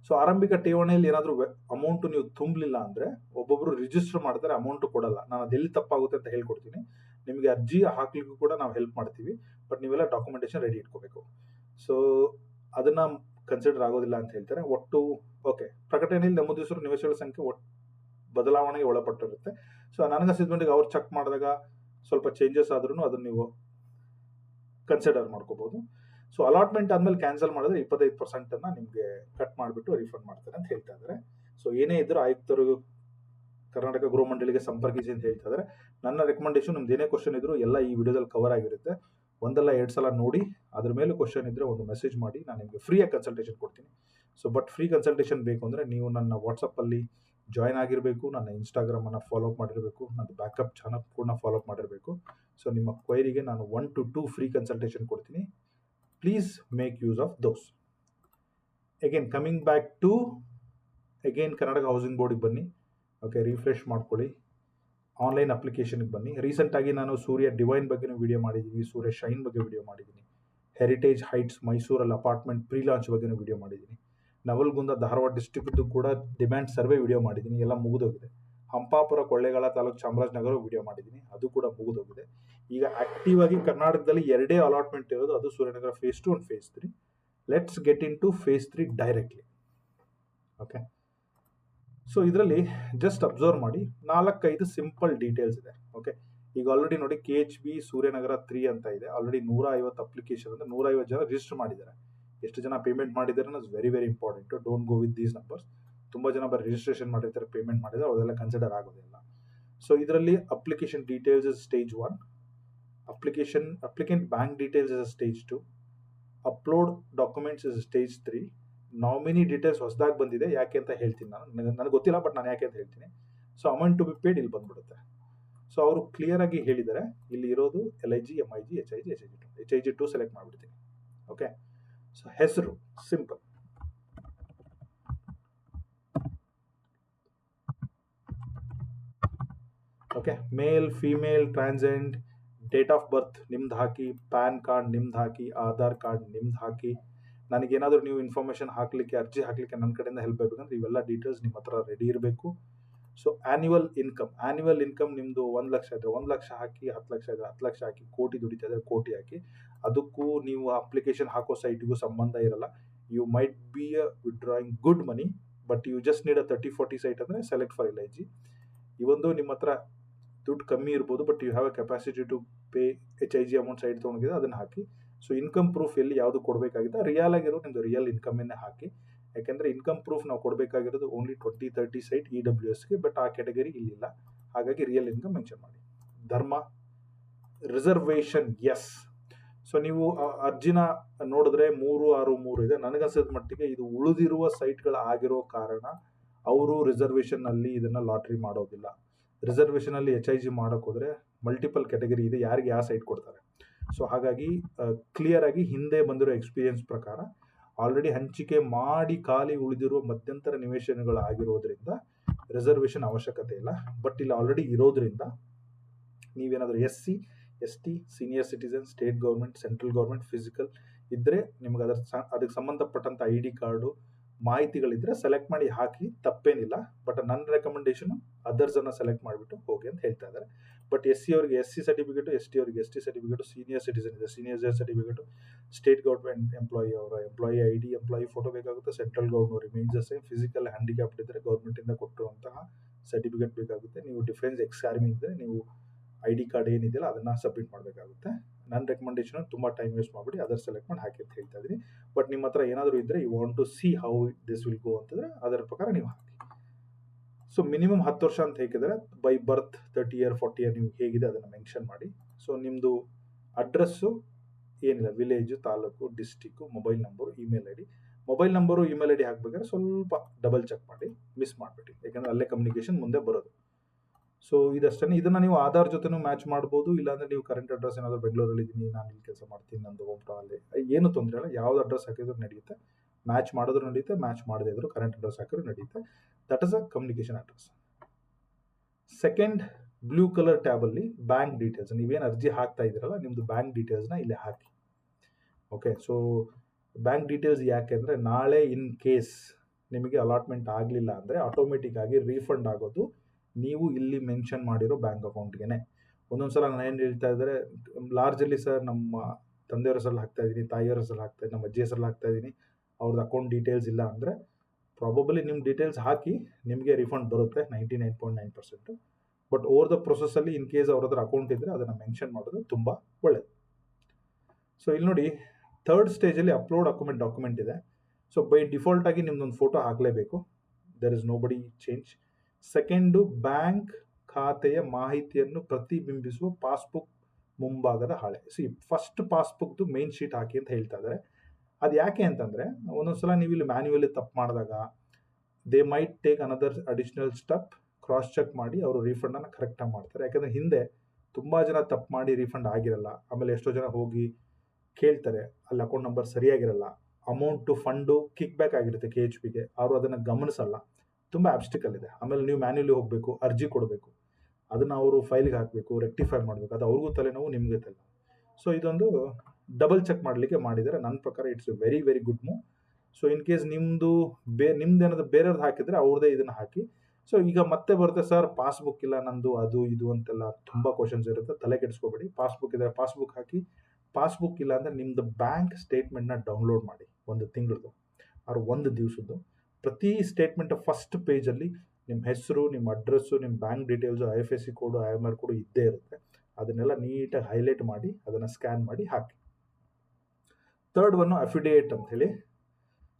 ಸೊ ಆರಂಭಿಕ ಠೇವಣಿಯಲ್ಲಿ ಏನಾದರೂ ಅಮೌಂಟ್ ನೀವು ತುಂಬಲಿಲ್ಲ ಅಂದರೆ ಒಬ್ಬೊಬ್ರು ರಿಜಿಸ್ಟರ್ ಮಾಡ್ತಾರೆ, ಅಮೌಂಟ್ ಕೊಡಲ್ಲ. ನಾನು ಅದೆಲ್ಲಿ ತಪ್ಪಾಗುತ್ತೆ ಅಂತ ಹೇಳ್ಕೊಡ್ತೀನಿ. ನಿಮಗೆ ಅರ್ಜಿ ಹಾಕ್ಲಿಕ್ಕೂ ಕೂಡ ನಾವು ಹೆಲ್ಪ್ ಮಾಡ್ತೀವಿ, ಬಟ್ ನೀವೆಲ್ಲ ಡಾಕ್ಯುಮೆಂಟೇಶನ್ ರೆಡಿ ಇಟ್ಕೋಬೇಕು. ಸೊ ಅದನ್ನ ಕನ್ಸಿಡರ್ ಆಗೋದಿಲ್ಲ ಅಂತ ಹೇಳ್ತಾರೆ. ಒಟ್ಟು ಓಕೆ, ಪ್ರಕಟಣೆಯಲ್ಲಿ ನಮೂದಿಸಿರೋ ನಿವೇಶಗಳ ಸಂಖ್ಯೆ ಬದಲಾವಣೆಗೆ ಒಳಪಟ್ಟಿರುತ್ತೆ. ಸೊ ನನಗನ್ಸಿದ ಮಟ್ಟಿಗೆ ಅವ್ರು ಚೆಕ್ ಮಾಡಿದಾಗ ಸ್ವಲ್ಪ ಚೇಂಜಸ್ ಆದ್ರೂ ಅದನ್ನು ನೀವು ಕನ್ಸಿಡರ್ ಮಾಡ್ಕೋಬಹುದು. ಸೊ ಅಲಾಟ್ಮೆಂಟ್ ಆದ್ಮೇಲೆ ಕ್ಯಾನ್ಸಲ್ ಮಾಡಿದ್ರೆ 25% ನಿಮಗೆ ಕಟ್ ಮಾಡಿಬಿಟ್ಟು ರಿಫಂಡ್ ಮಾಡ್ತಾರೆ ಅಂತ ಹೇಳ್ತಾ ಇದ್ದಾರೆ. ಸೊ ಏನೇ ಇದ್ರೂ ಆಯುಕ್ತರು ಕರ್ನಾಟಕ ಗೃಹ ಮಂಡಳಿಗೆ ಸಂಪರ್ಕಿಸಿ ಅಂತ ಹೇಳ್ತಾ ಇದ್ದಾರೆ. ನನ್ನ ರೆಕಮೆಂಡೇಶನ್, ನಿಮ್ದು ಏನೇ ಕ್ವಶನ್ ಇದ್ರು ಎಲ್ಲ ಈ ವಿಡಿಯೋದಲ್ಲಿ ಕವರ್ ಆಗಿರುತ್ತೆ. ಒಂದಲ್ಲ 2 ಸಲ ನೋಡಿ, ಅದ್ರ ಮೇಲೆ ಕ್ವಶನ್ ಇದ್ರೆ ಒಂದು ಮೆಸೇಜ್ ಮಾಡಿ, ನಾನು ನಿಮಗೆ ಫ್ರೀಯಾಗಿ ಕನ್ಸಲ್ಟೇಷನ್ ಕೊಡ್ತೀನಿ. ಸೊ ಬಟ್ ಫ್ರೀ ಕನ್ಸಲ್ಟೇಷನ್ ಬೇಕು ಅಂದರೆ ನೀವು ನನ್ನ ವಾಟ್ಸಪ್ಪಲ್ಲಿ ಜಾಯ್ನ್ ಆಗಿರಬೇಕು, ನನ್ನ ಇನ್ಸ್ಟಾಗ್ರಾಮನ್ನು ಫಾಲೋ ಅಪ್ ಮಾಡಿರಬೇಕು, ನನ್ನ ಬ್ಯಾಕಪ್ ಚಾನಲ್ ಕೂಡ ಫಾಲೋ ಅಪ್ ಮಾಡಿರಬೇಕು. ಸೊ ನಿಮ್ಮ ಕ್ವೈರಿಗೆ ನಾನು 1 to 2 ಫ್ರೀ ಕನ್ಸಲ್ಟೇಷನ್ ಕೊಡ್ತೀನಿ. Please make use of those. Again coming back to Karnataka housing ಬೋರ್ಡಿಗೆ ಬನ್ನಿ. ಓಕೆ, ರಿಫ್ರೆಶ್ ಮಾಡ್ಕೊಳ್ಳಿ. ಆನ್ಲೈನ್ ಅಪ್ಲಿಕೇಶನ್ಗೆ ಬನ್ನಿ. ರೀಸೆಂಟಾಗಿ ನಾನು ಸೂರ್ಯ ಡಿವೈನ್ ಬಗ್ಗೆ ವಿಡಿಯೋ ಮಾಡಿದ್ದೀನಿ, ಸೂರ್ಯ ಶೈನ್ ಬಗ್ಗೆ ವಿಡಿಯೋ ಮಾಡಿದ್ದೀನಿ, ಹೆರಿಟೇಜ್ ಹೈಟ್ಸ್ ಮೈಸೂರಲ್ಲಿ ಅಪಾರ್ಟ್ಮೆಂಟ್ ಪ್ರೀ ಲಾಂಚ್ ಬಗ್ಗೆ ವಿಡಿಯೋ ಮಾಡಿದ್ದೀನಿ, ನವಲ್ಗುಂದ ಧಾರವಾಡ ಡಿಸ್ಟ್ರಿಕ್ಟ್ದು ಕೂಡ ಡಿಮ್ಯಾಂಡ್ ಸರ್ವೆ ವಿಡಿಯೋ ಮಾಡಿದ್ದೀನಿ, ಎಲ್ಲ ಮುಗಿದೋಗಿದೆ. ಹಂಪಾಪುರ ಕೊಳ್ಳೇಗಾಲ ತಾಲೂಕು ಚಾಮರಾಜನಗರ ವಿಡಿಯೋ ಮಾಡಿದ್ದೀನಿ, ಅದು ಕೂಡ ಮುಗಿದೋಗಿದೆ. ಈಗ ಆಕ್ಟಿವ್ ಆಗಿ ಕರ್ನಾಟಕದಲ್ಲಿ 2 ಅಲಾಟ್ಮೆಂಟ್ ಇರೋದು, ಅದು Suryanagar phase 2 and phase 3. Let's get into phase 3 directly. Okay, so ಇದರಲ್ಲಿ ಜಸ್ಟ್ ಅಬ್ಸರ್ವ್ ಮಾಡಿ, 4-5 ಸಿಂಪಲ್ ಡೀಟೇಲ್ಸ್ ಇದೆ. ಓಕೆ, ಈಗ ಆಲ್ರೆಡಿ ನೋಡಿ KHB ಸೂರ್ಯನಗರ 3 ಅಂತ ಇದೆ. ಆಲ್ರೆಡಿ 150 ಅಪ್ಲಿಕೇಶನ್ ಅಂದರೆ 150 ಜನ ರಿಜಿಸ್ಟರ್ ಮಾಡಿದ್ದಾರೆ. ಎಷ್ಟು ಜನ ಪೇಮೆಂಟ್ ಮಾಡಿದ್ದಾರೆ ಅನ್ನೋದು very very important. Don't go with these numbers. ತುಂಬ ಜನ ಬರೀ ರಿಜಿಸ್ಟ್ರೇಷನ್ ಮಾಡಿರ್ತಾರೆ, ಪೇಮೆಂಟ್ ಮಾಡಿದರೆ ಅದೆಲ್ಲ ಕನ್ಸಿಡರ್ ಆಗೋದಿಲ್ಲ. ಸೊ ಇದರಲ್ಲಿ application details is stage 1, applicant bank details is stage 2, upload documents is stage 3. Nominee details ಹೊಸದಾಗಿ ಬಂದಿದೆ, ಯಾಕೆ ಅಂತ ಹೇಳ್ತೀನಿ ನಾನು, ನನಗೆ ಗೊತ್ತಿಲ್ಲ, ಬಟ್ ನಾನು ಯಾಕೆ ಅಂತ ಹೇಳ್ತೀನಿ. So amount to be paid ಇಲ್ಲಿ ಬಂದ್ಬಿಡುತ್ತೆ. ಸೊ ಅವರು ಕ್ಲಿಯರ್ ಆಗಿ ಹೇಳಿದ್ದಾರೆ, ಇಲ್ಲಿ ಇರೋದು LIG, MIG, HIG, HIG2 select ಮಾಡಿಬಿಡ್ತೀನಿ. ಓಕೆ, ಸೊ ಹೆಸರು ಸಿಂಪಲ್. ಓಕೆ, ಮೇಲ್, ಫಿಮೇಲ್, ಟ್ರಾನ್ಸೆಂಡ್, ಡೇಟ್ ಆಫ್ ಬರ್ತ್ ನಿಮ್ದು ಹಾಕಿ, ಪ್ಯಾನ್ ಕಾರ್ಡ್ ನಿಮ್ದು ಹಾಕಿ, ಆಧಾರ್ ಕಾರ್ಡ್ ನಿಮ್ದು ಹಾಕಿ. ನನಗೇನಾದರೂ ನೀವು ಇನ್ಫಾರ್ಮೇಷನ್ ಹಾಕಲಿಕ್ಕೆ, ಅರ್ಜಿ ಹಾಕಲಿಕ್ಕೆ ನನ್ನ ಕಡೆಯಿಂದ ಹೆಲ್ಪ್ ಆಗಬೇಕಂದ್ರೆ ಇವೆಲ್ಲ ಡೀಟೇಲ್ಸ್ ನಿಮ್ಮ ಹತ್ರ ರೆಡಿ ಇರಬೇಕು. ಸೊ ಆ್ಯನ್ಯುವಲ್ ಇನ್ಕಮ್ ನಿಮ್ಮದು 1 ಲಕ್ಷ ಇದ್ದರೆ 1 ಲಕ್ಷ ಹಾಕಿ, 10 ಲಕ್ಷ ಇದ್ದರೆ 10 ಲಕ್ಷ ಹಾಕಿ, ಕೋಟಿ ದುಡಿತಾ ಇದ್ದರೆ ಕೋಟಿ ಹಾಕಿ. ಅದಕ್ಕೂ ನೀವು ಅಪ್ಲಿಕೇಶನ್ ಹಾಕೋ ಸೈಟಿಗೂ ಸಂಬಂಧ ಇರಲ್ಲ. You might be withdrawing good money, but you just need 30-40 site ಅಂದರೆ ಸೆಲೆಕ್ಟ್ ಫಾರ್ LIG. ಇವೊಂದು ನಿಮ್ಮ ಹತ್ರ ದುಡ್ಡು ಕಮ್ಮಿ ಇರ್ಬೋದು, but you have a capacity to pay HIG amount side ತೊಗೊಂಡಿದೆ, ಅದನ್ನು ಹಾಕಿ. ಸೊ ಇನ್ಕಮ್ ಪ್ರೂಫ್ ಎಲ್ಲಿ ಯಾವುದು ಕೊಡಬೇಕಾಗಿದೆ, ರಿಯಲ್ ಆಗಿರೋ ನಿಮ್ಮದು ರಿಯಲ್ ಇನ್ಕಮನ್ನೇ ಹಾಕಿ. ಯಾಕೆಂದರೆ ಇನ್ಕಮ್ ಪ್ರೂಫ್ ನಾವು ಕೊಡಬೇಕಾಗಿರೋದು ಓನ್ಲಿ 20-30 ಸೈಟ್ EWSಗೆ, ಬಟ್ ಆ ಕ್ಯಾಟಗರಿ ಇಲ್ಲಿಲ್ಲ. ಹಾಗಾಗಿ ರಿಯಲ್ ಇನ್ಕಮ್ ಮೆನ್ಷನ್ ಮಾಡಿ. ಧರ್ಮ, ರಿಸರ್ವೇಷನ್ ಎಸ್. ಸೊ ನೀವು ಅರ್ಜಿನ ನೋಡಿದ್ರೆ 363 ಇದೆ. ನನಗನ್ಸಿದ ಮಟ್ಟಿಗೆ ಇದು ಉಳಿದಿರುವ ಸೈಟ್ಗಳು ಆಗಿರೋ ಕಾರಣ ಅವರು ರಿಸರ್ವೇಷನ್ನಲ್ಲಿ ಇದನ್ನು ಲಾಟ್ರಿ ಮಾಡೋದಿಲ್ಲ. ರಿಸರ್ವೇಷನಲ್ಲಿ HIG ಮಾಡೋಕೆ ಹೋದರೆ ಮಲ್ಟಿಪಲ್ ಕ್ಯಾಟಗರಿ ಇದೆ, ಯಾರಿಗೆ ಯಾವ ಸೈಟ್ ಕೊಡ್ತಾರೆ. ಸೊ ಹಾಗಾಗಿ ಕ್ಲಿಯರ್ ಆಗಿ ಹಿಂದೆ ಬಂದಿರೋ ಎಕ್ಸ್ಪೀರಿಯನ್ಸ್ ಪ್ರಕಾರ ಆಲ್ರೆಡಿ ಹಂಚಿಕೆ ಮಾಡಿ ಖಾಲಿ ಉಳಿದಿರುವ ಮಧ್ಯಂತರ ನಿವೇಶನಗಳು ಆಗಿರೋದ್ರಿಂದ ರಿಸರ್ವೇಷನ್ ಅವಶ್ಯಕತೆ ಇಲ್ಲ. ಬಟ್ ಇಲ್ಲಿ ಆಲ್ರೆಡಿ ಇರೋದ್ರಿಂದ ನೀವೇನಾದರೂ SC, ST, senior citizen, state government, central government, physical ಇದ್ದರೆ ನಿಮ್ಗೆ ಅದಕ್ಕೆ ಸಂಬಂಧಪಟ್ಟಂಥ ID ಕಾರ್ಡು ಮಾಹಿತಿಗಳಿದ್ರೆ ಸೆಲೆಕ್ಟ್ ಮಾಡಿ ಹಾಕಿ, ತಪ್ಪೇನಿಲ್ಲ. ಬಟ್ ನನ್ನ ರೆಕಮೆಂಡೇಶನು ಅದರ್ಸನ್ನು ಸೆಲೆಕ್ಟ್ ಮಾಡಿಬಿಟ್ಟು ಹೋಗಿ ಅಂತ ಹೇಳ್ತಾ ಇದ್ದಾರೆ. ಬಟ್ SC ಅವರಿಗೆ SC ಸರ್ಟಿಫಿಕೇಟು, ST ಅವರಿಗೆ ST ಸರ್ಟಿಫಿಕೇಟು, ಸೀನಿಯರ್ ಸಿಟಿಸನ್ ಇದೆ senior certificate, state government employee ಅವರ ಎಂಪ್ಲಾಯಿ ID, ಎಂಪ್ಲಾಯಿ ಫೋಟೋ ಬೇಕಾಗುತ್ತೆ. Central government remains same. Physical handicapped ಇದ್ದರೆ ಗೌರ್ಮೆಂಟಿಂದ ಕೊಟ್ಟಿರುವಂತಹ ಸರ್ಟಿಫಿಕೇಟ್ ಬೇಕಾಗುತ್ತೆ. ನೀವು ಡಿಫೆನ್ಸ್ ಎಕ್ಸ್ ಆರ್ಮಿ ಇದ್ದರೆ ನೀವು ID ಕಾರ್ಡ್ ಏನಿದೆಯಲ್ಲ ಅದನ್ನು ಸಬ್ಮಿಟ್ ಮಾಡಬೇಕಾಗುತ್ತೆ. ನನ್ನ ರೆಕಮೆಂಡೇಶನ್ ತುಂಬ ಟೈಮ್ ವೇಸ್ಟ್ ಮಾಡಿಬಿಡಿ, ಅದರ್ ಸೆಲೆಕ್ಟ್ ಮಾಡಿ ಹಾಕಿ ಅಂತ ಹೇಳ್ತಾ ಇದ್ದೀನಿ. ಬಟ್ ನಿಮ್ಮ ಹತ್ರ ಏನಾದರೂ ಇದ್ದರೆ you want to see how this will go ಅಂತಂದರೆ ಅದರ ಪ್ರಕಾರ ನೀವು ಹಾಕಿ. ಸೊ ಮಿನಿಮಮ್ 10 ವರ್ಷ ಅಂತ ಹೇಗಿದ್ದಾರೆ, ಬೈ ಬರ್ತ್ 30 ಇಯರ್ 40 ಇಯರ್ ನೀವು ಹೇಗಿದೆ ಅದನ್ನು ಮೆನ್ಷನ್ ಮಾಡಿ. ಸೊ ನಿಮ್ಮದು ಅಡ್ರೆಸ್ಸು ಏನಿಲ್ಲ, village, taluk, district, mobile number, email ID. Mobile number, email ID ಹಾಕಬೇಕಾದ್ರೆ ಸ್ವಲ್ಪ ಡಬಲ್ ಚೆಕ್ ಮಾಡಿ, ಮಿಸ್ ಮಾಡಿಬಿಡಿ, ಯಾಕೆಂದರೆ ಅಲ್ಲೇ ಕಮ್ಯುನಿಕೇಷನ್ ಮುಂದೆ ಬರೋದು. ಸೊ ಇದಷ್ಟೇ. ಇದನ್ನ ನೀವು ಆಧಾರ್ ಜೊತೆನೂ ಮ್ಯಾಚ್ ಮಾಡ್ಬೋದು, ಇಲ್ಲಾಂದ್ರೆ ನೀವು ಕರೆಂಟ್ ಅಡ್ರೆಸ್ ಏನಾದರೂ ಬೆಂಗಳೂರಲ್ಲಿ ಇದ್ದೀನಿ, ನಾನು ಇಲ್ಲಿ ಕೆಲಸ ಮಾಡ್ತೀನಿ, ನಂದು ಹೋಮ್ ಟೌನ್ ಅಲ್ಲಿ, ಏನು ತೊಂದರೆ ಇಲ್ಲ. ಯಾವ್ದು ಅಡ್ರೆಸ್ ಹಾಕಿದ್ರು ನಡೆಯುತ್ತೆ, ಮ್ಯಾಚ್ ಮಾಡಿದ್ರು ನಡೆಯುತ್ತೆ, ಮ್ಯಾಚ್ ಮಾಡದೇ ಇದ್ರು ಕರೆಂಟ್ ಅಡ್ರೆಸ್ ಹಾಕಿದ್ರು ನಡೆಯುತ್ತೆ. That is a communication address. Second, blue colour tab ಅಲ್ಲಿ ಬ್ಯಾಂಕ್ ಡೀಟೇಲ್ಸ್, ನೀವೇನು ಅರ್ಜಿ ಹಾಕ್ತಾ ಇದ್ದೀರಲ್ಲ ನಿಮ್ದು ಬ್ಯಾಂಕ್ ಡೀಟೇಲ್ಸ್ನ ಇಲ್ಲಿ ಹಾಕಿ. ಓಕೆ, ಸೊ ಬ್ಯಾಂಕ್ ಡೀಟೇಲ್ಸ್ ಯಾಕೆ ಅಂದರೆ ನಾಳೆ ಇನ್ ಕೇಸ್ ನಿಮಗೆ ಅಲಾಟ್ಮೆಂಟ್ ಆಗಲಿಲ್ಲ ಅಂದರೆ ಆಟೋಮೆಟಿಕ್ ಆಗಿ ರೀಫಂಡ್ ಆಗೋದು ನೀವು ಇಲ್ಲಿ ಮೆನ್ಷನ್ ಮಾಡಿರೋ ಬ್ಯಾಂಕ್ ಅಕೌಂಟ್ಗೆ. ಒಂದೊಂದ್ಸಲ ನಾನು ಏನು ಹೇಳ್ತಾ ಇದ್ದಾರೆ, ಲಾರ್ಜಲ್ಲಿ ಸರ್ ನಮ್ಮ ತಂದೆಯವ್ರ ಹೆಸರಲ್ಲಿ ಹಾಕ್ತಾ ಇದ್ದೀನಿ, ತಾಯಿಯವ್ರ ಹೆಸರಲ್ಲಿ ಹಾಕ್ತಾ ಇದ್ದೀನಿ, ನಮ್ಮ ಅಜ್ಜಿ ಹೆಸರಲ್ಲಿ ಹಾಕ್ತಾ ಇದ್ದೀನಿ, ಅವ್ರದ್ದು ಅಕೌಂಟ್ ಡೀಟೇಲ್ಸ್ ಇಲ್ಲ ಅಂದರೆ ಪ್ರಾಬಬಲಿ ನಿಮ್ಮ ಡೀಟೇಲ್ಸ್ ಹಾಕಿ ನಿಮಗೆ ರಿಫಂಡ್ ಬರುತ್ತೆ 99.9%. ಬಟ್ ಓವರ್ ದ ಪ್ರೊಸೆಸ್ಸಲ್ಲಿ ಇನ್ ಕೇಸ್ ಅವ್ರ ಹತ್ರ ಅಕೌಂಟ್ ಇದ್ದರೆ ಅದನ್ನು ಮೆನ್ಷನ್ ಮಾಡೋದು ತುಂಬ ಒಳ್ಳೆಯದು. ಸೊ ಇಲ್ಲಿ ನೋಡಿ, ಥರ್ಡ್ ಸ್ಟೇಜಲ್ಲಿ ಅಪ್ಲೋಡ್ ಡಾಕ್ಯುಮೆಂಟ್ ಇದೆ. ಸೊ ಬೈ ಡಿಫಾಲ್ಟ್ ಆಗಿ ನಿಮ್ದೊಂದು ಫೋಟೋ ಹಾಕಲೇಬೇಕು, ದರ್ ಇಸ್ ನೋ ಬಡಿ ಚೇಂಜ್. ಸೆಕೆಂಡು, ಬ್ಯಾಂಕ್ ಖಾತೆಯ ಮಾಹಿತಿಯನ್ನು ಪ್ರತಿಬಿಂಬಿಸುವ ಪಾಸ್ಬುಕ್ ಮುಂಭಾಗದ ಹಾಳೆ. ಫಸ್ಟ್ ಪಾಸ್ಬುಕ್ದು ಮೇನ್ ಶೀಟ್ ಹಾಕಿ ಅಂತ ಹೇಳ್ತಾ ಇದ್ದಾರೆ. ಅದು ಯಾಕೆ ಅಂತಂದರೆ ಒಂದೊಂದ್ಸಲ ನೀವು ಇಲ್ಲಿ ಮ್ಯಾನ್ಯುವಲಿ ತಪ್ಪು ಮಾಡಿದಾಗ they might take another additional step, cross check ಮಾಡಿ ಅವರು ರೀಫಂಡನ್ನು ಕರೆಕ್ಟಾಗಿ ಮಾಡ್ತಾರೆ. ಯಾಕಂದರೆ ಹಿಂದೆ ತುಂಬ ಜನ ತಪ್ಪು ಮಾಡಿ ರೀಫಂಡ್ ಆಗಿರಲ್ಲ. ಆಮೇಲೆ ಎಷ್ಟೋ ಜನ ಹೋಗಿ ಕೇಳ್ತಾರೆ, ಅಲ್ಲಿ ಅಕೌಂಟ್ ನಂಬರ್ ಸರಿಯಾಗಿರಲ್ಲ, ಅಮೌಂಟು ಫಂಡು ಕಿಕ್ ಬ್ಯಾಕ್ ಆಗಿರುತ್ತೆ KHPಗೆ, ಅವರು ಅದನ್ನು ಗಮನಿಸಲ್ಲ, ತುಂಬ ಆಬ್ಸ್ಟಿಕಲ್ ಇದೆ. ಆಮೇಲೆ ನೀವು ಮ್ಯಾನ್ಯುಲಿ ಹೋಗಬೇಕು, ಅರ್ಜಿ ಕೊಡಬೇಕು, ಅದನ್ನು ಅವರು ಫೈಲ್ಗೆ ಹಾಕಬೇಕು, ರೆಕ್ಟಿಫೈ ಮಾಡಬೇಕು, ಅದು ಅವ್ರಿಗೂ ತಲೆನೋವು, ನಿಮಗೆ ತಲೆನೋವು. ಸೊ ಇದೊಂದು ಡಬಲ್ ಚೆಕ್ ಮಾಡಲಿಕ್ಕೆ ಮಾಡಿದರೆ ನನ್ನ ಪ್ರಕಾರ it's a very very good move. So in case ನಿಮ್ಮದು ನಿಮ್ದೇನಾದ್ರು ಬೇರೆಯವ್ರದ್ದು ಹಾಕಿದರೆ ಅವ್ರದ್ದೇ ಇದನ್ನು ಹಾಕಿ. ಸೊ ಈಗ ಮತ್ತೆ ಬರುತ್ತೆ, ಸರ್ ಪಾಸ್ಬುಕ್ ಇಲ್ಲ ನಂದು, ಅದು ಇದು ಅಂತೆಲ್ಲ ತುಂಬ ಕ್ವಶನ್ಸ್ ಇರುತ್ತೆ, ತಲೆ ಕೆಡಿಸ್ಕೋಬೇಡಿ. ಪಾಸ್ಬುಕ್ ಇದ್ದರೆ ಪಾಸ್ಬುಕ್ ಹಾಕಿ, ಪಾಸ್ಬುಕ್ ಇಲ್ಲ ಅಂದರೆ ನಿಮ್ಮದು ಬ್ಯಾಂಕ್ ಸ್ಟೇಟ್ಮೆಂಟ್ನ ಡೌನ್ಲೋಡ್ ಮಾಡಿ, ಒಂದು ತಿಂಗಳದ್ದು ಅವ್ರು ಒಂದು ದಿವಸದ್ದು. ಪ್ರತಿ ಸ್ಟೇಟ್ಮೆಂಟ್ ಫಸ್ಟ್ ಪೇಜಲ್ಲಿ ನಿಮ್ಮ ಹೆಸರು, ನಿಮ್ಮ ಅಡ್ರೆಸ್ಸು, ನಿಮ್ಮ ಬ್ಯಾಂಕ್ ಡೀಟೇಲ್ಸು, IFSC ಕೋಡು, IMR ಕೋಡು ಇದ್ದೇ ಇರುತ್ತೆ. ಅದನ್ನೆಲ್ಲ ನೀಟಾಗಿ ಹೈಲೈಟ್ ಮಾಡಿ ಅದನ್ನು ಸ್ಕ್ಯಾನ್ ಮಾಡಿ ಹಾಕಿ. ಥರ್ಡ್ ಒನ್ನು ಅಫಿಡೇಟ್ ಅಂತ ಹೇಳಿ.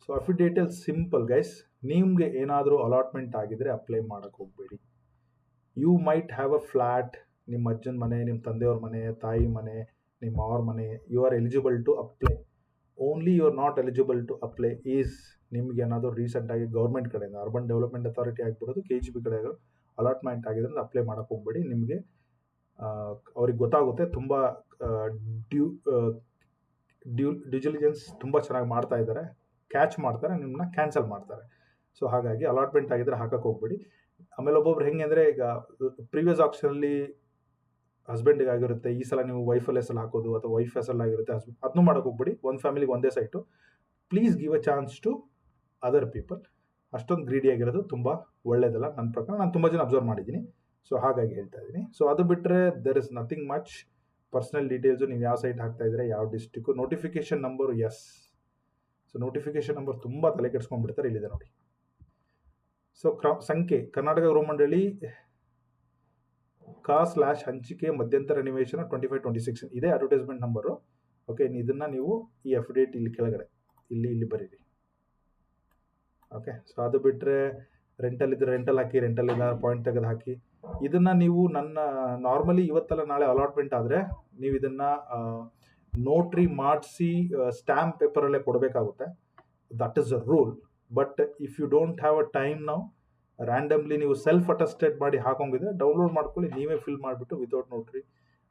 ಸೊ ಅಫಿಡೇಟಲ್ಲಿ ಸಿಂಪಲ್ ಗೈಸ್, ನಿಮಗೆ ಏನಾದರೂ ಅಲಾಟ್ಮೆಂಟ್ ಆಗಿದ್ರೆ ಅಪ್ಲೈ ಮಾಡೋಕ್ಕೆ ಹೋಗಬೇಡಿ. You might have a flat, ನಿಮ್ಮ ಅಜ್ಜನ ಮನೆ, ನಿಮ್ಮ ತಂದೆಯವ್ರ ಮನೆ, ತಾಯಿ ಮನೆ, ನಿಮ್ಮ ಅವ್ರ ಮನೆ, you are eligible to apply. Only you are not eligible to apply is ನಿಮ್ಗೆ ಏನಾದರೂ ರೀಸೆಂಟಾಗಿ ಗೌರ್ಮೆಂಟ್ ಕಡೆಯಿಂದ, ಅರ್ಬನ್ ಡೆವಲಪ್ಮೆಂಟ್ ಅಥಾರಿಟಿ ಆಗಿಬಿಡೋದು, KHP ಕಡೆ ಅಲಾಟ್ಮೆಂಟ್ ಆಗಿದ್ರೆ ಅಪ್ಲೈ ಮಾಡೋಕ್ಕೆ ಹೋಗಬೇಡಿ. ನಿಮಗೆ ಅವ್ರಿಗೆ ಗೊತ್ತಾಗುತ್ತೆ, ತುಂಬ ಡ್ಯೂ ಡಿಲಿಜೆನ್ಸ್ ತುಂಬ ಚೆನ್ನಾಗಿ ಮಾಡ್ತಾ ಇದ್ದಾರೆ, ಕ್ಯಾಚ್ ಮಾಡ್ತಾರೆ, ನಿಮ್ಮನ್ನ ಕ್ಯಾನ್ಸಲ್ ಮಾಡ್ತಾರೆ. ಸೊ ಹಾಗಾಗಿ ಅಲಾಟ್ಮೆಂಟ್ ಆಗಿದ್ರೆ ಹಾಕಕ್ಕೆ ಹೋಗ್ಬೇಡಿ. ಆಮೇಲೆ ಒಬ್ಬೊಬ್ರು ಹೆಂಗೆ ಅಂದರೆ, ಈಗ ಪ್ರೀವಿಯಸ್ ಆಪ್ಷನಲ್ಲಿ ಹಸ್ಬೆಂಡಿಗೆ ಆಗಿರುತ್ತೆ, ಈ ಸಲ ನೀವು ವೈಫಲ್ಲಿ ಹೆಸರು ಹಾಕೋದು, ಅಥವಾ ವೈಫ್ ಹೆಸರಲ್ಲಿ ಆಗಿರುತ್ತೆ ಹಸ್ಬೆಂಡ್, ಅದನ್ನೂ ಮಾಡೋಕ್ಕೆ ಹೋಗ್ಬೇಡಿ. ಒಂದು ಫ್ಯಾಮಿಲಿಗೆ ಒಂದೇ site. Please give a chance to other people. ಅಷ್ಟೊಂದು ಗ್ರೀಡಿ ಆಗಿರೋದು ತುಂಬ ಒಳ್ಳೇದಲ್ಲ ನನ್ನ ಪ್ರಕಾರ. ನಾನು ತುಂಬ ಜನ ಅಬ್ಸರ್ವ್ ಮಾಡಿದ್ದೀನಿ, ಸೊ ಹಾಗಾಗಿ ಹೇಳ್ತಾ ಇದ್ದೀನಿ. ಸೊ ಅದು ಬಿಟ್ಟರೆ there is nothing much. Personal details, ನೀವು ಯಾವ ಸೈಟ್ ಹಾಕ್ತಾ ಇದ್ರೆ, ಯಾವ district, notification number, yes. So notification number ತುಂಬ ತಲೆ ಕೆಡಿಸ್ಕೊಂಡ್ಬಿಡ್ತಾರೆ, ಇಲ್ಲಿದೆ ನೋಡಿ. ಸೊ ಸಂಖ್ಯೆ ಕರ್ನಾಟಕ ಗೃಹ ಮಂಡಳಿ /ಹಂಚಿಕೆ ಮಧ್ಯಂತರ ನಿವೇಶನ 2526 ಇದೇ ಅಡ್ವರ್ಟೈಸ್ಮೆಂಟ್ ನಂಬರು. ಓಕೆ, ಇದನ್ನು ನೀವು ಈ ಅಫಿಡೇಟ್ ಇಲ್ಲಿ ಕೆಳಗಡೆ ಇಲ್ಲಿ ಬರೀರಿ. ಓಕೆ, ಸೊ ಅದು ಬಿಟ್ಟರೆ ರೆಂಟಲ್ ಇದ್ದರೆ ರೆಂಟಲ್ ಹಾಕಿ, ರೆಂಟಲ್ ಇಲ್ಲ ಪಾಯಿಂಟ್ ತೆಗೆದು ಹಾಕಿ. ಇದನ್ನು ನೀವು ನನ್ನ ನಾರ್ಮಲಿ ಇವತ್ತಲ್ಲ ನಾಳೆ ಅಲಾಟ್ಮೆಂಟ್ ಆದರೆ ನೀವು ಇದನ್ನು ನೋಟ್ರಿ ಮಾಡಿಸಿ ಸ್ಟ್ಯಾಂಪ್ ಪೇಪರಲ್ಲೇ ಕೊಡಬೇಕಾಗುತ್ತೆ. That is a rule. But if you don't have a time ನಾವು ರ್ಯಾಂಡಮ್ಲಿ ನೀವು ಸೆಲ್ಫ್ ಅಟೆಸ್ಟೆಡ್ ಮಾಡಿ ಹಾಕೋಂಗಿದ್ರೆ ಡೌನ್ಲೋಡ್ ಮಾಡ್ಕೊಳ್ಳಿ, ನೀವೇ ಫಿಲ್ ಮಾಡಿಬಿಟ್ಟು ವಿತೌಟ್ ನೋಟ್ರಿ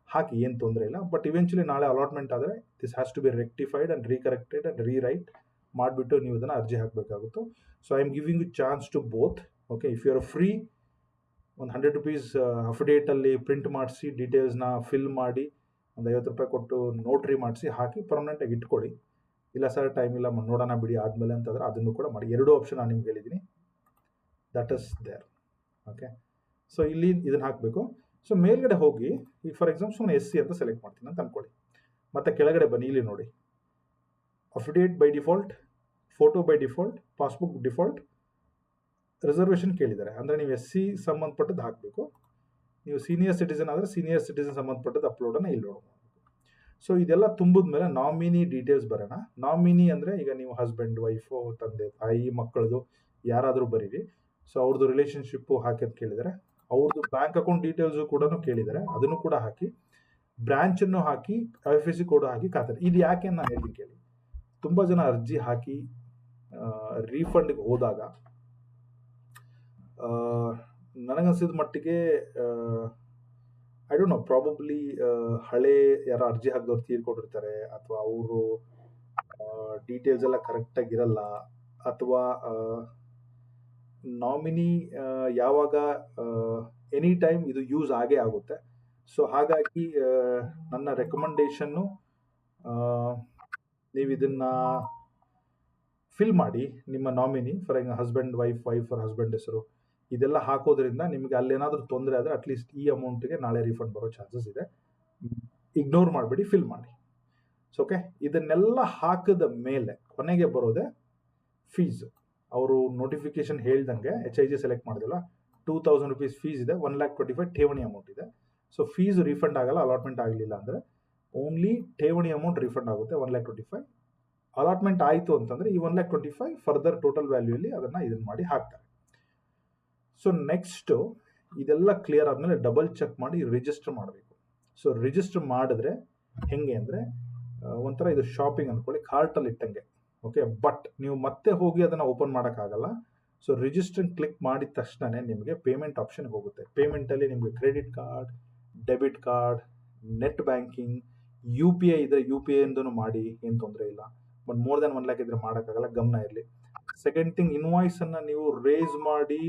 ಹಾಕಿ, ಏನು ತೊಂದರೆ ಇಲ್ಲ. ಬಟ್ ಇವೆಂಚುಲಿ ನಾಳೆ ಅಲಾಟ್ಮೆಂಟ್ ಆದರೆ this has to be rectified and recorrected and rewrite ಮಾಡಿಬಿಟ್ಟು ನೀವು ಇದನ್ನು ಅರ್ಜಿ ಹಾಕಬೇಕಾಗುತ್ತೆ. So I am giving you chance to both. Okay, if you are free, ಒಂದು 100 ರೂಪೀಸ್ ಅಫಿಡೇಟಲ್ಲಿ ಪ್ರಿಂಟ್ ಮಾಡಿಸಿ, ಡೀಟೇಲ್ಸ್ನ ಫಿಲ್ ಮಾಡಿ, ಒಂದು 50 ರೂಪಾಯಿ ಕೊಟ್ಟು ನೋಟ್ರಿ ಮಾಡಿಸಿ ಹಾಕಿ ಪರ್ಮನೆಂಟಾಗಿ ಇಟ್ಕೊಳ್ಳಿ. ಇಲ್ಲ ಸರ್ ಟೈಮ್ ಇಲ್ಲ, ನೋಡೋಣ ಬಿಡಿ ಆದಮೇಲೆ ಅಂತಂದರೆ ಅದನ್ನು ಕೂಡ ಮಾಡಿ. ಎರಡೂ ಆಪ್ಷನ್ ನಾನು ನಿಮ್ಗೆ ಹೇಳಿದ್ದೀನಿ, that is there. Okay, so ಇಲ್ಲಿ ಇದನ್ನು ಹಾಕಬೇಕು. ಸೊ ಮೇಲ್ಗಡೆ ಹೋಗಿ, ಈಗ ಫಾರ್ ಎಕ್ಸಾಂಪಲ್ ಸುಮ್ಮನೆ SC ಅಂತ ಸೆಲೆಕ್ಟ್ ಮಾಡ್ತೀನಿ ಅಂತ ಅಂದ್ಕೊಳ್ಳಿ. ಮತ್ತು ಕೆಳಗಡೆ ಬನ್ನಿ, ಇಲ್ಲಿ ನೋಡಿ affidavit by default, photo by default, passbook default, reservation ಕೇಳಿದ್ದಾರೆ. ಅಂದರೆ ನೀವು SC ಸಂಬಂಧಪಟ್ಟದ್ದು ಹಾಕಬೇಕು. ನೀವು ಸೀನಿಯರ್ ಸಿಟಿಸನ್ ಆದರೆ ಸೀನಿಯರ್ ಸಿಟಿಸನ್ ಸಂಬಂಧಪಟ್ಟದ್ದು ಅಪ್ಲೋಡನ್ನು ಇಲ್ಲಿ ನೋಡಬೇಕು. ಸೊ ಇದೆಲ್ಲ ತುಂಬಿದ ಮೇಲೆ ನಾಮಿನಿ ಡೀಟೇಲ್ಸ್ ಬರೋಣ. ನಾಮಿನಿ ಅಂದರೆ ಈಗ ನೀವು ಹಸ್ಬೆಂಡ್, ವೈಫು, ತಂದೆ ತಾಯಿ, ಮಕ್ಕಳದು ಯಾರಾದರೂ ಬರೀರಿ. ಸೊ ಅವ್ರದ್ದು ರಿಲೇಷನ್ಶಿಪ್ಪು ಹಾಕಿ ಅಂತ ಕೇಳಿದರೆ, ಅವ್ರದ್ದು ಬ್ಯಾಂಕ್ ಅಕೌಂಟ್ ಡೀಟೇಲ್ಸು ಕೂಡ ಕೇಳಿದ್ದಾರೆ, ಅದನ್ನು ಕೂಡ ಹಾಕಿ, ಬ್ರ್ಯಾಂಚನ್ನು ಹಾಕಿ, IFSC ಕೋಡ್ ಹಾಕಿ ಖಾತೆ. ಇದು ಯಾಕೆ ನಾನು ಹೇಳಿ ಕೇಳಿ, ತುಂಬ ಜನ ಅರ್ಜಿ ಹಾಕಿ ರೀಫಂಡ್ಗೆ ಹೋದಾಗ ನನಗನ್ಸಿದ ಮಟ್ಟಿಗೆ ಐ ಡೋಂಟ್ ನೋ, ಪ್ರಾಬಬ್ಲಿ ಹಳೆ ಯಾರೋ ಅರ್ಜಿ ಹಾಕಿದವ್ರು ತೀರ್ಕೊಂಡಿರ್ತಾರೆ, ಅಥವಾ ಅವರು ಡೀಟೇಲ್ಸ್ ಎಲ್ಲ ಕರೆಕ್ಟಾಗಿ ಇರಲ್ಲ, ಅಥವಾ ನಾಮಿನಿ ಯಾವಾಗ ಎನಿ ಟೈಮ್ ಇದು ಯೂಸ್ ಆಗೇ ಆಗುತ್ತೆ. ಸೊ ಹಾಗಾಗಿ ನನ್ನ ರೆಕಮೆಂಡೇಶನ್ನು, ನೀವು ಇದನ್ನ ಫಿಲ್ ಮಾಡಿ. ನಿಮ್ಮ nominee for husband wife, wife for husband ಹೆಸರು ಇದೆಲ್ಲ ಹಾಕೋದ್ರಿಂದ ನಿಮಗೆ ಅಲ್ಲೇನಾದರೂ ತೊಂದರೆ ಆದರೆ ಅಟ್ಲೀಸ್ಟ್ ಈ ಅಮೌಂಟ್ಗೆ ನಾಳೆ ರಿಫಂಡ್ ಬರೋ ಚಾನ್ಸಸ್ ಇದೆ. ಇಗ್ನೋರ್ ಮಾಡಬೇಡಿ, ಫಿಲ್ ಮಾಡಿ. ಸೊ ಓಕೆ, ಇದನ್ನೆಲ್ಲ ಹಾಕಿದ ಮೇಲೆ ಕೊನೆಗೆ ಬರೋದೆ ಫೀಸ್. ಅವರು ನೋಟಿಫಿಕೇಶನ್ ಹೇಳ್ದಂಗೆ HIG ಸೆಲೆಕ್ಟ್ ಮಾಡಿದಿಲ್ಲ, 2000 rupees ಫೀಸ್ ಇದೆ, 1,25,000 ಠೇವಣಿ ಅಮೌಂಟ್ ಇದೆ. ಸೊ ಫೀಸ್ ರಿಫಂಡ್ ಆಗಲ್ಲ, ಅಲಾಟ್ಮೆಂಟ್ ಆಗಲಿಲ್ಲ ಅಂದರೆ ಓನ್ಲಿ ಠೇವಣಿ ಅಮೌಂಟ್ ರಿಫಂಡ್ ಆಗುತ್ತೆ 1,25,000. ಅಲಾಟ್ಮೆಂಟ್ ಆಯಿತು ಅಂತಂದರೆ ಈ 1,25,000 ಫರ್ದರ್ ಟೋಟಲ್ ವ್ಯಾಲ್ಯೂಲಿ ಇದನ್ನು ಮಾಡಿ ಹಾಕ್ತಾರೆ. ಸೊ ನೆಕ್ಸ್ಟು ಇದೆಲ್ಲ ಕ್ಲಿಯರ್ ಆದಮೇಲೆ ಡಬಲ್ ಚೆಕ್ ಮಾಡಿ ರಿಜಿಸ್ಟರ್ ಮಾಡಬೇಕು. ಸೊ ರಿಜಿಸ್ಟರ್ ಮಾಡಿದ್ರೆ ಹೆಂಗೆ ಅಂದರೆ ಒಂಥರ ಇದು ಶಾಪಿಂಗ್ ಅಂದ್ಕೊಳ್ಳಿ, ಕಾರ್ಟಲ್ಲಿ ಇಟ್ಟಂಗೆ. ಓಕೆ, ಬಟ್ ನೀವು ಮತ್ತೆ ಹೋಗಿ ಅದನ್ನು ಓಪನ್ ಮಾಡೋಕ್ಕಾಗಲ್ಲ. ಸೊ ರಿಜಿಸ್ಟರ್ ಕ್ಲಿಕ್ ಮಾಡಿದ ತಕ್ಷಣ ನಿಮಗೆ ಪೇಮೆಂಟ್ ಆಪ್ಷನ್ ಹೋಗುತ್ತೆ. ಪೇಮೆಂಟಲ್ಲಿ ನಿಮಗೆ credit card, debit card, net banking, UPI ಇದ್ರೆ UPI ಇಂದನೂ ಮಾಡಿ, ಏನು ತೊಂದರೆ ಇಲ್ಲ. ಬಟ್ ಮೋರ್ ದೆನ್ 1 lakh ಇದ್ರೆ ಮಾಡೋಕ್ಕಾಗಲ್ಲ, ಗಮನ ಇರಲಿ. ಸೆಕೆಂಡ್ ಥಿಂಗ್, ಇನ್ವಾಯ್ಸನ್ನು ನೀವು ರೇಸ್ ಮಾಡಿ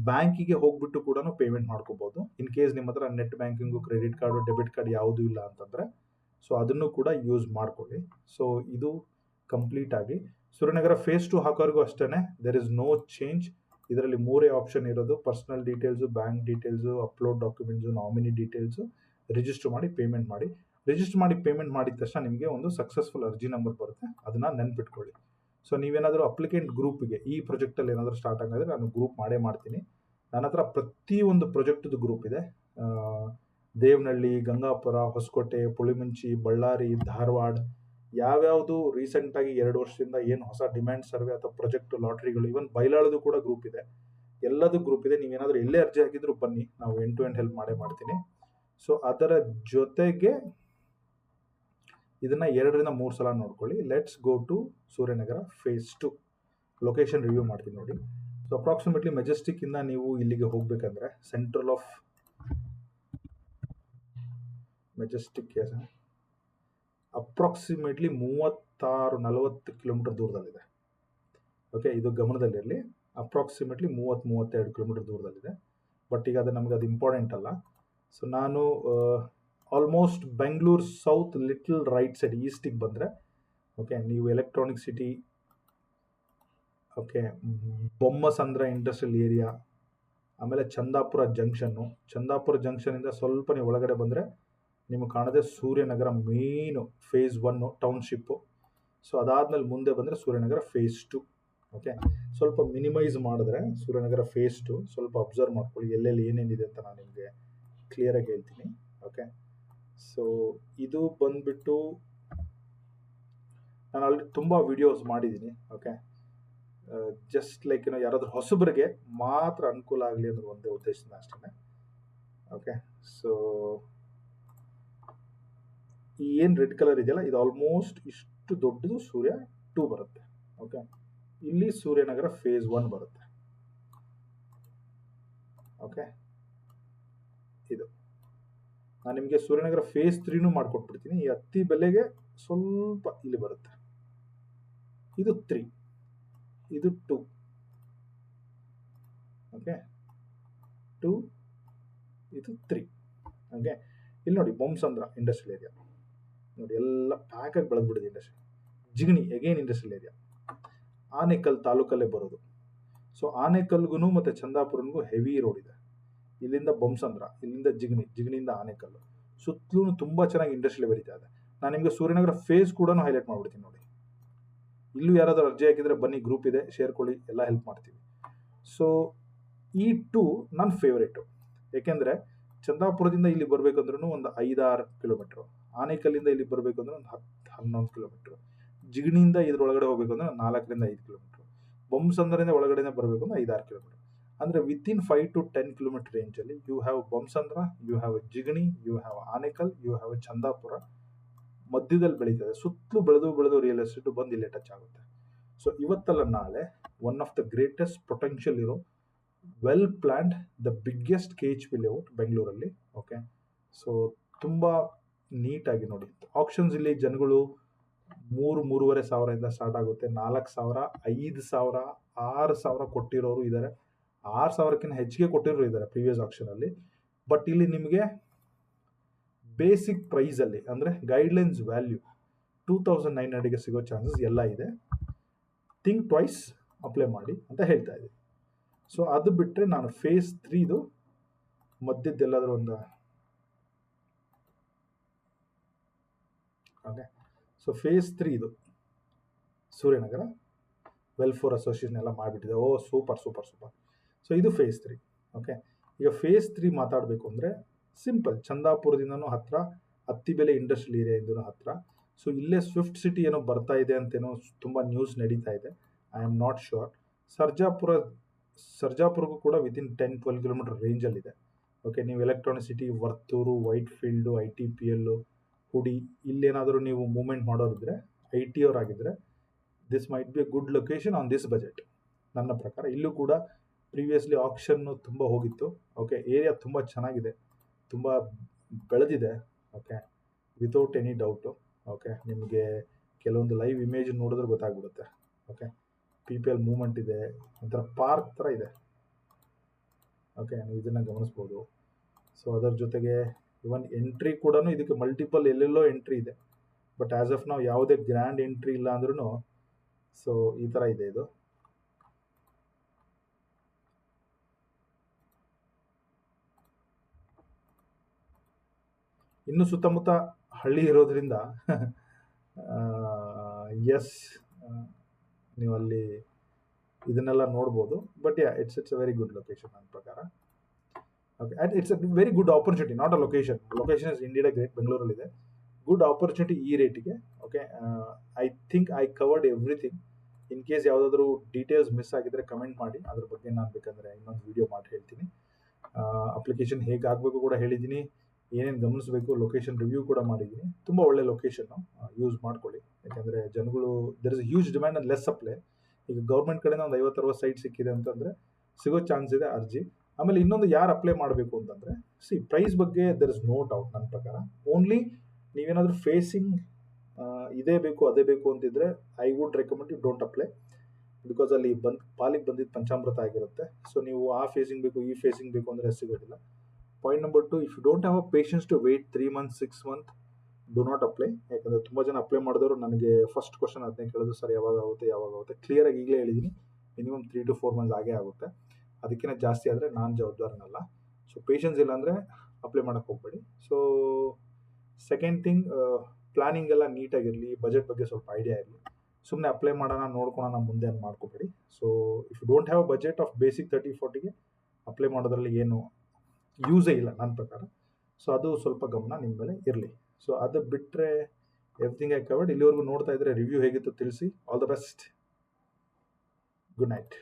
ಬ್ಯಾಂಕಿಗೆ ಹೋಗ್ಬಿಟ್ಟು ಕೂಡ ಪೇಮೆಂಟ್ ಮಾಡ್ಕೋಬೋದು. ಇನ್ ಕೇಸ್ ನಿಮ್ಮ ಹತ್ರ net banking, credit card, debit card ಯಾವುದೂ ಇಲ್ಲ ಅಂತಂದರೆ ಸೊ ಅದನ್ನು ಕೂಡ ಯೂಸ್ ಮಾಡ್ಕೊಳ್ಳಿ. ಸೊ ಇದು ಕಂಪ್ಲೀಟ್ ಆಗಿ ಸೂರ್ಯನಗರ ಫೇಸ್ 2 ಹಾಕೋರಿಗೂ ಅಷ್ಟೇ, ದೇರ್ ಇಸ್ ನೋ ಚೇಂಜ್. ಇದರಲ್ಲಿ 3 ಆಪ್ಷನ್ ಇರೋದು: personal details, bank details, upload documents, nominee details. Register ಮಾಡಿ ಪೇಮೆಂಟ್ ಮಾಡಿ. ರಿಜಿಸ್ಟರ್ ಮಾಡಿ ಪೇಮೆಂಟ್ ಮಾಡಿದ ತಕ್ಷಣ ನಿಮಗೆ ಒಂದು ಸಕ್ಸಸ್ಫುಲ್ ಅರ್ಜಿ ನಂಬರ್ ಬರುತ್ತೆ, ಅದನ್ನು ನೆನ್ಪಿಟ್ಕೊಳ್ಳಿ. ಸೊ ನೀವೇನಾದರೂ ಅಪ್ಲಿಕೆಂಟ್ ಗ್ರೂಪ್ಗೆ ಈ ಪ್ರಾಜೆಕ್ಟಲ್ಲಿ ಏನಾದರೂ ಸ್ಟಾರ್ಟ್ ಆಗಿದ್ರೆ ನಾನು ಗ್ರೂಪ್ ಮಾಡೇ ಮಾಡ್ತೀನಿ. ನನ್ನ ಹತ್ರ ಪ್ರತಿಯೊಂದು ಪ್ರಾಜೆಕ್ಟ್ದು ಗ್ರೂಪ್ ಇದೆ. ದೇವನಹಳ್ಳಿ, ಗಂಗಾಪುರ, ಹೊಸಕೋಟೆ, ಪುಳಿಮುಂಚಿ, ಬಳ್ಳಾರಿ, ಧಾರವಾಡ, ಯಾವ್ಯಾವುದು ರೀಸೆಂಟಾಗಿ 2 ವರ್ಷದಿಂದ ಏನು ಹೊಸ ಡಿಮ್ಯಾಂಡ್ ಸರ್ವೆ ಅಥವಾ ಪ್ರಾಜೆಕ್ಟ್ ಲಾಟ್ರಿಗಳು, ಇವನ್ ಬೈಲಾಳದು ಕೂಡ ಗ್ರೂಪ್ ಇದೆ. ಎಲ್ಲದೂ ಗ್ರೂಪ್ ಇದೆ. ನೀವೇನಾದರೂ ಎಲ್ಲೇ ಅರ್ಜಿ ಹಾಕಿದ್ರು ಬನ್ನಿ, ನಾವು ಎಂಡ್ ಟು ಎಂಡ್ ಹೆಲ್ಪ್ ಮಾಡೇ ಮಾಡ್ತೀನಿ. ಸೊ ಅದರ ಜೊತೆಗೆ ಇದನ್ನು 2ರಿಂದ 3 ಸಲ ನೋಡ್ಕೊಳ್ಳಿ. Let's go to Suryanagar phase 2 location review ಮಾಡ್ತೀನಿ ನೋಡಿ. ಸೊ ಅಪ್ರಾಕ್ಸಿಮೇಟ್ಲಿ ಮೆಜೆಸ್ಟಿಕ್ಕಿಂದ ನೀವು ಇಲ್ಲಿಗೆ ಹೋಗ್ಬೇಕಂದ್ರೆ central of Majestic approximately 36-40 kilometre ದೂರದಲ್ಲಿದೆ. ಓಕೆ, ಇದು ಗಮನದಲ್ಲಿರಲಿ. ಅಪ್ರಾಕ್ಸಿಮೇಟ್ಲಿ 30-32 ಕಿಲೋಮೀಟರ್ ದೂರದಲ್ಲಿದೆ. ಬಟ್ ಈಗ ನಮಗೆ ಅದು ಇಂಪಾರ್ಟೆಂಟ್ ಅಲ್ಲ. ಸೊ ನಾನು almost Bengaluru south little right side ಈಸ್ಟಿಗೆ ಬಂದರೆ, ಓಕೆ, ನೀವು Electronic City, okay, Bommasandra industrial area, ಆಮೇಲೆ ಚಂದಾಪುರ ಜಂಕ್ಷನ್ನಿಂದ ಸ್ವಲ್ಪ ನೀವು ಒಳಗಡೆ ಬಂದರೆ ನಿಮಗೆ ಕಾಣದೆ ಸೂರ್ಯನಗರ ಮೇನು ಫೇಸ್ 1 ಟೌನ್ಶಿಪ್ಪು. ಸೊ ಅದಾದಮೇಲೆ ಮುಂದೆ ಬಂದರೆ ಸೂರ್ಯನಗರ ಫೇಸ್ 2. ಓಕೆ, ಸ್ವಲ್ಪ ಮಿನಿಮೈಸ್ ಮಾಡಿದ್ರೆ ಸೂರ್ಯನಗರ ಫೇಸ್ 2 ಸ್ವಲ್ಪ ಅಬ್ಸರ್ವ್ ಮಾಡ್ಕೊಳ್ಳಿ, ಎಲ್ಲೆಲ್ಲಿ ಏನೇನಿದೆ ಅಂತ ನಾನು ನಿಮಗೆ ಕ್ಲಿಯರಾಗಿ ಹೇಳ್ತೀನಿ. ಓಕೆ, ಸೊ ಇದು ಬಂದ್ಬಿಟ್ಟು ನಾನು ಆಲ್ರೆಡಿ ತುಂಬ ವಿಡಿಯೋಸ್ ಮಾಡಿದ್ದೀನಿ. ಓಕೆ, ಜಸ್ಟ್ ಲೈಕ್ ಯಾರಾದರೂ ಹೊಸಬರಿಗೆ ಮಾತ್ರ ಅನುಕೂಲ ಆಗಲಿ ಅನ್ನೋದು ಒಂದೇ ಉದ್ದೇಶದಿಂದ ಅಷ್ಟೇ. ಓಕೆ, ಸೊ ಈ ಏನು ರೆಡ್ ಕಲರ್ ಇದೆಯಲ್ಲ, ಇದು ಆಲ್ಮೋಸ್ಟ್ ಇಷ್ಟು ದೊಡ್ಡದು ಸೂರ್ಯ 2 ಬರುತ್ತೆ. ಓಕೆ, ಇಲ್ಲಿ ಸೂರ್ಯನಗರ ಫೇಸ್ 1 ಬರುತ್ತೆ. ಓಕೆ, ಇದು ನಾನು ನಿಮಗೆ ಸೂರ್ಯನಗರ ಫೇಸ್ 3 ಮಾಡಿಕೊಟ್ಬಿಡ್ತೀನಿ. ಈ ಹತ್ತಿ ಬೆಲೆಗೆ ಸ್ವಲ್ಪ ಇಲ್ಲಿ ಬರುತ್ತೆ. ಇದು 3, ಇದು 2. ಓಕೆ, 2, ಇದು 3. ಓಕೆ, ಇಲ್ಲಿ ನೋಡಿ ಬೊಮ್ಮಸಂದ್ರ ಇಂಡಸ್ಟ್ರಿಯಲ್ ಏರಿಯಾ ನೋಡಿ, ಎಲ್ಲ ಪ್ಯಾಕಾಗಿ ಬೆಳೆದ್ಬಿಟ್ಟಿದೆ industry. Jigani again industrial area, Anekal ತಾಲೂಕಲ್ಲೇ ಬರೋದು. ಸೊ ಆನೇಕಲ್ಗೂ ಮತ್ತು ಚಂದಾಪುರನಿಗೂ ಹೆವಿ ರೋಡ್ ಇದೆ. ಇಲ್ಲಿಂದ ಬೊಮ್ಮಸಂದ್ರ, ಇಲ್ಲಿಂದ ಜಿಗಣಿಯಿಂದ ಆನೇಕಲ್ಲು, ಸುತ್ತಲೂ ತುಂಬ ಚೆನ್ನಾಗಿ ಇಂಡಸ್ಟ್ರಿಯಲ್ ಬೆರೀತಾ ಇದೆ. ನಾನು ನಿಮಗೆ ಸೂರ್ಯನಗರ ಫೇಸ್ ಕೂಡ ಹೈಲೈಟ್ ಮಾಡ್ಬಿಡ್ತೀನಿ ನೋಡಿ. ಇಲ್ಲೂ ಯಾರಾದರೂ ಅರ್ಜಿ ಹಾಕಿದರೆ ಬನ್ನಿ, ಗ್ರೂಪ್ ಇದೆ, ಶೇರ್ಕೊಳ್ಳಿ, ಎಲ್ಲ ಹೆಲ್ಪ್ ಮಾಡ್ತೀವಿ. ಸೊ ಈ 2 ನನ್ನ ಫೇವ್ರೇಟು. ಏಕೆಂದರೆ ಚಂದಾಪುರದಿಂದ ಇಲ್ಲಿ ಬರಬೇಕಂದ್ರೂ ಒಂದು 5-6 ಕಿಲೋಮೀಟ್ರು, ಆನೇಕಲ್ಲಿಂದ ಇಲ್ಲಿ ಬರಬೇಕಂದ್ರೆ ಒಂದು 10-11 ಕಿಲೋಮೀಟ್ರು, ಜಿಗಣಿಯಿಂದ ಇದ್ರೊಳಗಡೆ ಹೋಗಬೇಕಂದ್ರೆ 4-5 ಕಿಲೋಮೀಟ್ರು, ಬೊಮ್ಮಸಂದ್ರದಿಂದ ಒಳಗಡೆ ಬರಬೇಕು ಅಂದ್ರೆ 5-6 ಕಿಲೋಮೀಟ್ರ್. ಅಂದರೆ ವಿತಿನ್ 5 to 10 ಕಿಲೋಮೀಟರ್ ರೇಂಜಲ್ಲಿ you have Bommasandra, you have Jigani, you have Anekal, you have Chandapura. ಮಧ್ಯದಲ್ಲಿ ಬೆಳೀತದೆ, ಸುತ್ತಲೂ ಬೆಳೆದು ರಿಯಲ್ ಎಸ್ಟೇಟ್ ಬಂದು ಇಲ್ಲೇ ಟಚ್ ಆಗುತ್ತೆ. ಸೊ ಇವತ್ತಲ್ಲ ನಾಳೆ one of the greatest potential ಇರೋ well planned, the biggest KHP layout ಬೆಂಗಳೂರಲ್ಲಿ. ಓಕೆ, ಸೊ ತುಂಬ ನೀಟಾಗಿ ನೋಡಿ. ಆಪ್ಷನ್ಸ್ ಇಲ್ಲಿ ಜನಗಳು 3-3.5 ಸಾವಿರದಿಂದ ಸ್ಟಾರ್ಟ್ ಆಗುತ್ತೆ. 4,000, 5,000, 6,000 ಕೊಟ್ಟಿರೋರು ಇದ್ದಾರೆ. 6,000ಕ್ಕಿಂತ ಹೆಚ್ಚಿಗೆ ಕೊಟ್ಟಿರೋರು ಇದ್ದಾರೆ ಪ್ರೀವಿಯಸ್ ಆಪ್ಷನಲ್ಲಿ. ಬಟ್ ಇಲ್ಲಿ ನಿಮಗೆ ಬೇಸಿಕ್ ಪ್ರೈಸಲ್ಲಿ ಅಂದರೆ ಗೈಡ್ಲೈನ್ಸ್ ವ್ಯಾಲ್ಯೂ 2,900ಗೆ ಸಿಗೋ ಚಾನ್ಸಸ್ ಎಲ್ಲ ಇದೆ. ಥಿಂಕ್ ಟ್ವೈಸ್, ಅಪ್ಲೈ ಮಾಡಿ ಅಂತ ಹೇಳ್ತಾ ಇದ್ದೀನಿ. ಸೊ ಅದು ಬಿಟ್ಟರೆ ನಾನು ಫೇಸ್ 3ದು ಮಧ್ಯದ್ದೆಲ್ಲಾದರೂ ಒಂದು ಓಕೆ, ಸೊ ಫೇಸ್ 3ದು ಸೂರ್ಯನಗರ ವೆಲ್ಫೇರ್ ಅಸೋಸಿಯೇಷನ್ ಎಲ್ಲ ಮಾಡಿಬಿಟ್ಟಿದೆ. Oh super super super. So ಇದು ಫೇಸ್ 3. ಓಕೆ, ಈಗ ಫೇಸ್ 3 ಮಾತಾಡಬೇಕು ಅಂದರೆ ಸಿಂಪಲ್, ಚಂದಾಪುರದಿಂದನೂ ಹತ್ತಿರ, ಅತ್ತಿಬೆಲೆ ಇಂಡಸ್ಟ್ರಿಯಲ್ ಏರಿಯಾದಿಂದನೂ ಹತ್ತಿರ. ಸೊ ಇಲ್ಲೇ ಸ್ವಿಫ್ಟ್ ಸಿಟಿ ಏನೋ ಬರ್ತಾ ಇದೆ ಅಂತೇನೋ ತುಂಬ ನ್ಯೂಸ್ ನಡೀತಾ ಇದೆ. I am not sure. ಸರ್ಜಾಪುರಕ್ಕೂ ಕೂಡ ವಿತಿನ್ 10-12 ಕಿಲೋಮೀಟರ್ ರೇಂಜಲ್ಲಿದೆ. ಓಕೆ, ನೀವು Electronic City, Varthur, Whitefield, ITPL, Hoodi, ಇಲ್ಲೇನಾದರೂ ನೀವು ಮೂವ್ಮೆಂಟ್ ಮಾಡೋರಿದ್ರೆ, IT ಅವರಾಗಿದ್ದರೆ, this might be a good location on this budget ನನ್ನ ಪ್ರಕಾರ. ಇಲ್ಲೂ ಕೂಡ ಪ್ರೀವಿಯಸ್ಲಿ ಆಕ್ಷನ್ನು ತುಂಬ ಹೋಗಿತ್ತು. ಓಕೆ, ಏರಿಯಾ ತುಂಬ ಚೆನ್ನಾಗಿದೆ, ತುಂಬ ಬೆಳೆದಿದೆ. Okay, without any doubt. Okay, ನಿಮಗೆ ಕೆಲವೊಂದು ಲೈವ್ ಇಮೇಜ್ ನೋಡಿದ್ರೆ ಗೊತ್ತಾಗ್ಬಿಡುತ್ತೆ. ಓಕೆ, PPL ಮೂವ್ಮೆಂಟ್ ಇದೆ, ಒಂಥರ ಪಾರ್ಕ್ ಥರ ಇದೆ. ಓಕೆ, ನೀವು ಇದನ್ನು ಗಮನಿಸ್ಬೋದು. ಸೊ ಅದರ ಜೊತೆಗೆ ಇವನ್ ಎಂಟ್ರಿ ಕೂಡ ಇದಕ್ಕೆ ಮಲ್ಟಿಪಲ್ ಎಲ್ಲೆಲ್ಲೋ ಎಂಟ್ರಿ ಇದೆ. ಬಟ್ ಆ್ಯಸ್ ಆಫ್ ನಾವು ಯಾವುದೇ ಗ್ರ್ಯಾಂಡ್ ಎಂಟ್ರಿ ಇಲ್ಲ ಅಂದ್ರೂ ಸೊ ಈ ಥರ ಇದೆ ಇದು. ಇನ್ನು ಸುತ್ತಮುತ್ತ ಹಳ್ಳಿ ಇರೋದ್ರಿಂದ ಎಸ್, ನೀವು ಅಲ್ಲಿ ಇದನ್ನೆಲ್ಲ ನೋಡ್ಬೋದು. But yeah, it's a very good location ನನ್ನ ಪ್ರಕಾರ. Okay, and it's a very good opportunity, not a location. Location is India great, ಬೆಂಗಳೂರಲ್ಲಿದೆ. ಗುಡ್ ಆಪರ್ಚುನಿಟಿ ಈ ರೇಟಿಗೆ. Okay, I think I covered everything. In case ಯಾವುದಾದ್ರೂ ಡೀಟೇಲ್ಸ್ ಮಿಸ್ ಆಗಿದ್ರೆ ಕಮೆಂಟ್ ಮಾಡಿ, ಅದ್ರ ಬಗ್ಗೆ ನಾನು ಬೇಕಂದರೆ ಇನ್ನೊಂದು ವಿಡಿಯೋ ಮಾಡಿ ಹೇಳ್ತೀನಿ. ಅಪ್ಲಿಕೇಶನ್ ಹೇಗೆ ಆಗಬೇಕು ಕೂಡ ಹೇಳಿದ್ದೀನಿ, ಏನೇನು ಗಮನಿಸಬೇಕು, ಲೊಕೇಶನ್ ರಿವ್ಯೂ ಕೂಡ ಮಾಡಿದ್ದೀನಿ. ತುಂಬ ಒಳ್ಳೆ ಲೊಕೇಶನ್ನು, ಯೂಸ್ ಮಾಡ್ಕೊಳ್ಳಿ. ಯಾಕೆಂದರೆ ಜನಗಳು, there is a huge demand and less supply. ಈಗ ಗೌರ್ಮೆಂಟ್ ಕಡೆಯಿಂದ ಒಂದು 50-60 ಸೈಟ್ ಸಿಕ್ಕಿದೆ ಅಂತಂದರೆ ಸಿಗೋ ಚಾನ್ಸ್ ಇದೆ ಅರ್ಜಿ. ಆಮೇಲೆ ಇನ್ನೊಂದು ಯಾರು ಅಪ್ಲೈ ಮಾಡಬೇಕು ಅಂತಂದರೆ, ಪ್ರೈಸ್ ಬಗ್ಗೆ ದರ್ ಇಸ್ ನೋ ಡೌಟ್ ನನ್ನ ಪ್ರಕಾರ. ಓನ್ಲಿ ನೀವೇನಾದರೂ ಫೇಸಿಂಗ್ ಇದೇ ಬೇಕು ಅದೇ ಬೇಕು ಅಂತಿದ್ರೆ I would recommend you don't apply. Because ಅಲ್ಲಿ ಪಾಲಿಗೆ ಬಂದಿದ್ದು ಪಂಚಾಮೃತ ಆಗಿರುತ್ತೆ. ಸೊ ನೀವು ಆ ಫೇಸಿಂಗ್ ಬೇಕು, ಈ ಫೇಸಿಂಗ್ ಬೇಕು ಅಂದರೆ ಸಿಗೋದಿಲ್ಲ. Point number 2, if you don't have a patience to wait 3 months 6 months, do not apply. ಯಾಕಂದರೆ ತುಂಬ ಜನ ಅಪ್ಲೈ ಮಾಡಿದವರು ನನಗೆ ಫಸ್ಟ್ ಕ್ವಶನ್ ಅದನ್ನೇ ಕೇಳೋದು, ಸರ್ ಯಾವಾಗ ಆಗುತ್ತೆ. ಕ್ಲಿಯರಾಗಿ ಈಗಲೇ ಹೇಳಿದ್ದೀನಿ, ಮಿನಿಮಮ್ 3 to 4 months ಆಗೇ ಆಗುತ್ತೆ. ಅದಕ್ಕಿಂತ ಜಾಸ್ತಿ ಆದರೆ ನಾನು ಜವಾಬ್ದಾರನಲ್ಲ. ಸೊ ಪೇಷನ್ಸ್ ಇಲ್ಲ ಅಂದರೆ ಅಪ್ಲೈ ಮಾಡೋಕ್ಕೆ ಹೋಗಬೇಡಿ. ಸೊ ಸೆಕೆಂಡ್ ಥಿಂಗ್, ಪ್ಲಾನಿಂಗ್ ಎಲ್ಲ ನೀಟಾಗಿರಲಿ, ಬಜೆಟ್ ಬಗ್ಗೆ ಸ್ವಲ್ಪ ಐಡಿಯಾ ಇರಲಿ. ಸುಮ್ಮನೆ ಅಪ್ಲೈ ಮಾಡೋಣ ನೋಡ್ಕೊಳ್ಳೋಣ ಮುಂದೆ ಅಂತ ಮಾಡ್ಕೋಬೇಡಿ. So if you don't have a budget of basic 30-40ಗೆ ಅಪ್ಲೈ ಮಾಡೋದ್ರಲ್ಲಿ ಏನು ಯೂಸೇ ಇಲ್ಲ ನನ್ನ ಪ್ರಕಾರ. ಸೊ ಅದು ಸ್ವಲ್ಪ ಗಮನ ನಿಮ್ಮ ಮೇಲೆ ಇರಲಿ. ಸೊ ಅದು ಬಿಟ್ಟರೆ ಎವ್ರಿಥಿಂಗ್ ಐ ಕವರ್ಡ್. ಇಲ್ಲಿವರೆಗೂ ನೋಡ್ತಾ ಇದ್ದರೆ ರಿವ್ಯೂ ಹೇಗಿತ್ತು ತಿಳಿಸಿ. All the best, good night.